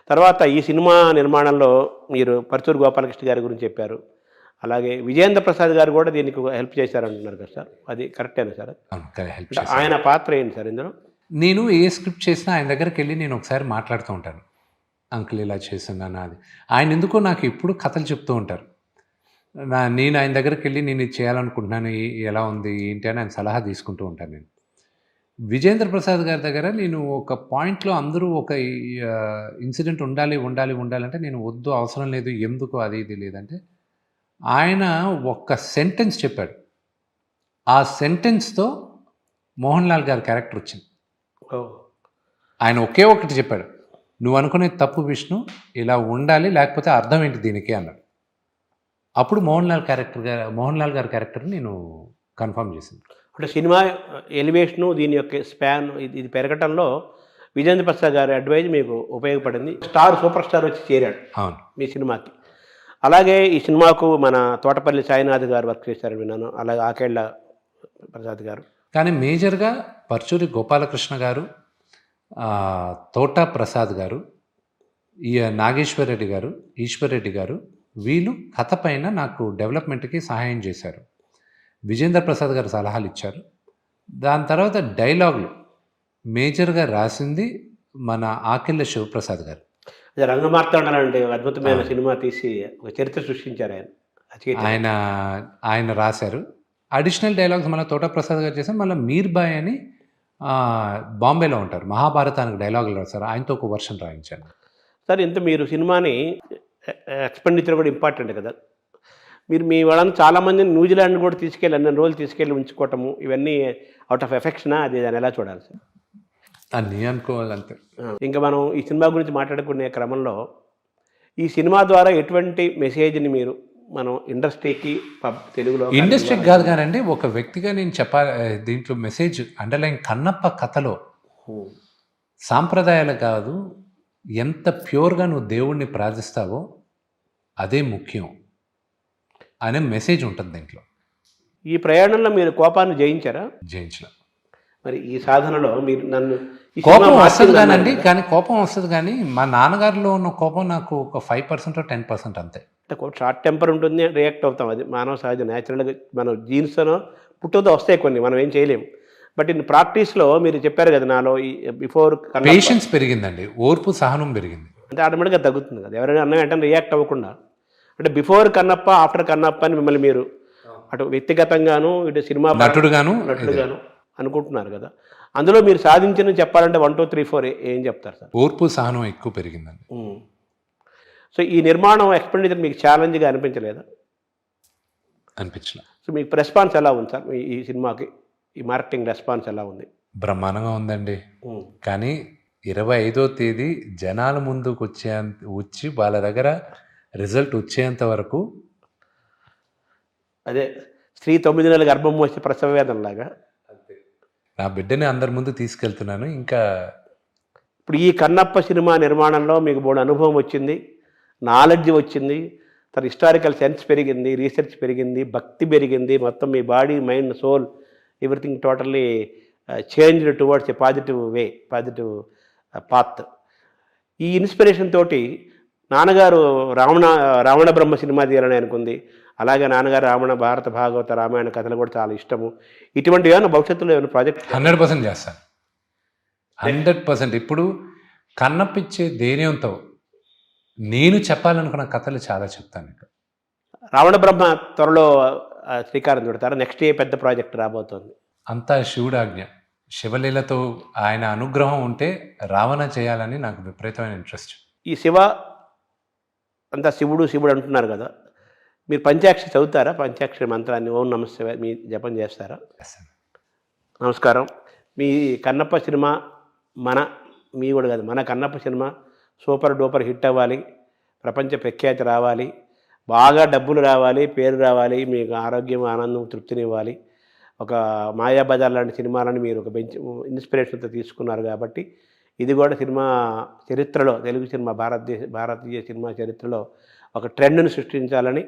తర్వాత ఈ సినిమా నిర్మాణంలో మీరు పరుచూరు గోపాలకృష్ణ గారి గురించి చెప్పారు, అలాగే విజయేంద్ర ప్రసాద్ గారు కూడా దీనికి హెల్ప్ చేశారంటున్నారు కదా సార్, అది కరెక్టేనా సార్? ఆయన పాత్ర ఏంటి సార్ ఇందులో? నేను ఏ స్క్రిప్ట్ చేసినా ఆయన దగ్గరికి వెళ్ళి నేను ఒకసారి మాట్లాడుతూ ఉంటాను, అంకుల్ ఇలా చేస్తున్నాను అది. ఆయన ఎందుకో నాకు ఎప్పుడు కథలు చెప్తూ ఉంటారు. నేను ఆయన దగ్గరికి వెళ్ళి నేను ఇది చేయాలనుకుంటున్నాను, ఎలా ఉంది ఏంటి అని ఆయన సలహా తీసుకుంటూ ఉంటాను. నేను విజయేంద్ర ప్రసాద్ గారి దగ్గర నేను ఒక పాయింట్లో అందరూ ఒక ఇన్సిడెంట్ ఉండాలి అంటే నేను వద్దు, అవసరం లేదు, ఎందుకు అది ఇది లేదంటే ఆయన ఒక్క సెంటెన్స్ చెప్పాడు. ఆ సెంటెన్స్తో మోహన్ లాల్ గారి క్యారెక్టర్ వచ్చింది. ఆయన ఒకే ఒకటి చెప్పాడు, నువ్వు అనుకునే తప్పు విష్ణు, ఇలా ఉండాలి, లేకపోతే అర్థం ఏంటి దీనికి అన్నాడు. అప్పుడు మోహన్ లాల్ గారి క్యారెక్టర్ నేను కన్ఫర్మ్ చేసింది. అంటే సినిమా ఎలివేషను, దీని యొక్క స్పాన్ ఇది పెరగటంలో విజయేంద్ర ప్రసాద్ గారి అడ్వైజ్ మీకు ఉపయోగపడింది. సూపర్ స్టార్ వచ్చి చేరాడు మీ సినిమాకి. అలాగే ఈ సినిమాకు మన తోటపల్లి సాయినాథ్ గారు వర్క్ చేశారని విన్నాను, అలాగే ఆకేళ్ల ప్రసాద్ గారు. కానీ మేజర్గా పరుచూరి గోపాలకృష్ణ గారు, తోట ప్రసాద్ గారు, నాగేశ్వరరెడ్డి గారు, ఈశ్వర్రెడ్డి గారు, వీళ్ళు కథ పైన నాకు డెవలప్మెంట్కి సహాయం చేశారు. విజయేంద్ర ప్రసాద్ గారు సలహాలు ఇచ్చారు. దాని తర్వాత డైలాగులు మేజర్గా రాసింది మన ఆకెళ్ళ శివప్రసాద్ గారు. రంగమార్తాండాలంటే అద్భుతమైన సినిమా తీసి ఒక చరిత్ర సృష్టించారు ఆయన. ఆయన రాశారు. అడిషనల్ డైలాగ్స్ మళ్ళీ తోట ప్రసాద్ గారు చేశారు. మళ్ళీ మీర్ బాయ్ అని బాంబేలో ఉంటారు, మహాభారతానికి డైలాగులు రాస్తారు, ఆయనతో ఒక వర్షన్ రాయించాను. సార్ ఇంత మీరు సినిమాని ఎక్స్పెండిచర్ కూడా ఇంపార్టెంట్ కదా. మీరు మీ వాళ్ళని చాలామందిని న్యూజిలాండ్ కూడా తీసుకెళ్ళి అన్ని రోజులు తీసుకెళ్ళి ఉంచుకోవటము ఇవన్నీ అవుట్ ఆఫ్ ఎఫెక్షనా, అది దాన్ని ఎలా చూడాలి సార్? అన్నీ అనుకోవాలంతే. ఇంకా మనం ఈ సినిమా గురించి మాట్లాడుకునే క్రమంలో ఈ సినిమా ద్వారా ఎటువంటి మెసేజ్ని మీరు మనం ఇండస్ట్రీకి తెలుగులో ఇండస్ట్రీకి కాదు కానండి, ఒక వ్యక్తిగా నేను చెప్పాలి దీంట్లో మెసేజ్ అండర్లైన్. కన్నప్ప కథలో సాంప్రదాయాలు కాదు, ఎంత ప్యూర్గా నువ్వు దేవుణ్ణి ప్రార్థిస్తావో అదే ముఖ్యం అనే మెసేజ్ ఉంటుంది దీంట్లో. ఈ ప్రయాణంలో మీరు కోపాన్ని జయించారా? జయించడం. మరి ఈ సాధనలో మీరు నన్ను కోపం వస్తుంది కానండి, కానీ కోపం వస్తుంది కానీ మా నాన్నగారిలో ఉన్న కోపం నాకు ఒక 5% 10% అంతే. షార్ట్ టెంపర్ ఉంటుంది, రియాక్ట్ అవుతాం, అది మానవ సహజం, న్యాచురల్గా మనం జీన్స్లో పుట్టుతో వస్తాయి కొన్ని, మనం ఏం చేయలేం. బట్ ఇన్ ప్రాక్టీస్లో మీరు చెప్పారు కదా, నాలో ఈ బిఫోర్ పేషెన్స్ పెరిగిందండి, ఓర్పు సహనం పెరిగింది, అంటే ఆటోమేటిక్గా తగ్గుతుంది కదా. ఎవరైనా అన్న వెంటనే రియాక్ట్ అవ్వకుండా, అంటే బిఫోర్ కన్నప్ప ఆఫ్టర్ కన్నప్ప అని మిమ్మల్ని మీరు అటు వ్యక్తిగతంగాను ఇటు సినిమా నటుడుగాను అనుకుంటున్నారు కదా. అందులో మీరు సాధించిన చెప్పాలంటే 1 2 3 4 ఏం చెప్తారు సార్? ఓర్పు సహనం ఎక్కువ పెరిగిందండి. సో ఈ నిర్మాణం ఎక్స్పెండిచర్ మీకు ఛాలెంజ్గా అనిపించలేదా? అనిపించలే. సో మీకు రెస్పాన్స్ ఎలా ఉంది సార్ ఈ సినిమాకి? ఈ మార్కెటింగ్ రెస్పాన్స్ ఎలా ఉంది? బ్రహ్మాండంగా ఉందండి. కానీ 25వ తేదీ జనాల ముందుకు వచ్చి వాళ్ళ దగ్గర రిజల్ట్ వచ్చేంత వరకు, అదే స్త్రీ 9 నెలల గర్భం వచ్చి ప్రసవ వేదనలాగా నా బిడ్డని అందరి ముందు తీసుకెళ్తున్నాను. ఇంకా ఇప్పుడు ఈ కన్నప్ప సినిమా నిర్మాణంలో మీకు బోర్డు అనుభవం వచ్చింది, నాలెడ్జ్ వచ్చింది, తన హిస్టారికల్ సెన్స్ పెరిగింది, రీసెర్చ్ పెరిగింది, భక్తి పెరిగింది, మొత్తం మీ body mind soul everything totally changed towards a positive way, positive path. ఈ ఇన్స్పిరేషన్ తోటి నాన్నగారు రావణ బ్రహ్మ సినిమా తీయాలని అనుకుంది. అలాగే నాన్నగారు రావణ భారత భాగవత రామాయణ కథలు కూడా చాలా ఇష్టము. ఇటువంటి ఏమైనా భవిష్యత్తులో ఏమైనా ప్రాజెక్ట్? 100% చేస్తాను, 100%. ఇప్పుడు కన్నప్పిచ్చే ధైర్యంతో నేను చెప్పాలనుకున్న కథలు చాలా చెప్తాను. రావణ బ్రహ్మ త్వరలో శ్రీకారం చుడతారా? నెక్స్ట్ ఏ పెద్ద ప్రాజెక్ట్ రాబోతోంది? అంతా శివుడాజ్ఞ, శివలీలతో ఆయన అనుగ్రహం ఉంటే రావణ చేయాలని నాకు విపరీతమైన ఇంట్రెస్ట్. ఈ శివ అంతా శివుడు శివుడు అంటున్నారు కదా, మీరు పంచాక్షరి చదువుతారా? పంచాక్షరి మంత్రాన్ని ఓం నమస్తే మీ జపం చేస్తారా? నమస్కారం. మీ కన్నప్ప సినిమా మీ కూడా కాదు, మన Kannappa cinema super duper hit అవ్వాలి, ప్రపంచ ప్రఖ్యాతి రావాలి, బాగా డబ్బులు రావాలి, పేరు రావాలి, మీకు ఆరోగ్యం ఆనందం తృప్తినివ్వాలి. ఒక మాయాబజార్ లాంటి సినిమాలను మీరు ఒక ఇన్స్పిరేషన్తో తీసుకున్నారు కాబట్టి ఇది కూడా సినిమా చరిత్రలో, తెలుగు సినిమా భారతీయ సినిమా చరిత్రలో ఒక ట్రెండ్ను సృష్టించాలని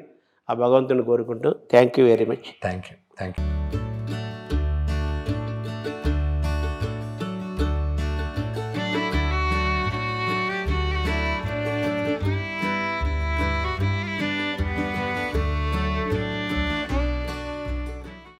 ఆ భగవంతుని కోరుకుంటూ thank you very much. Thank you.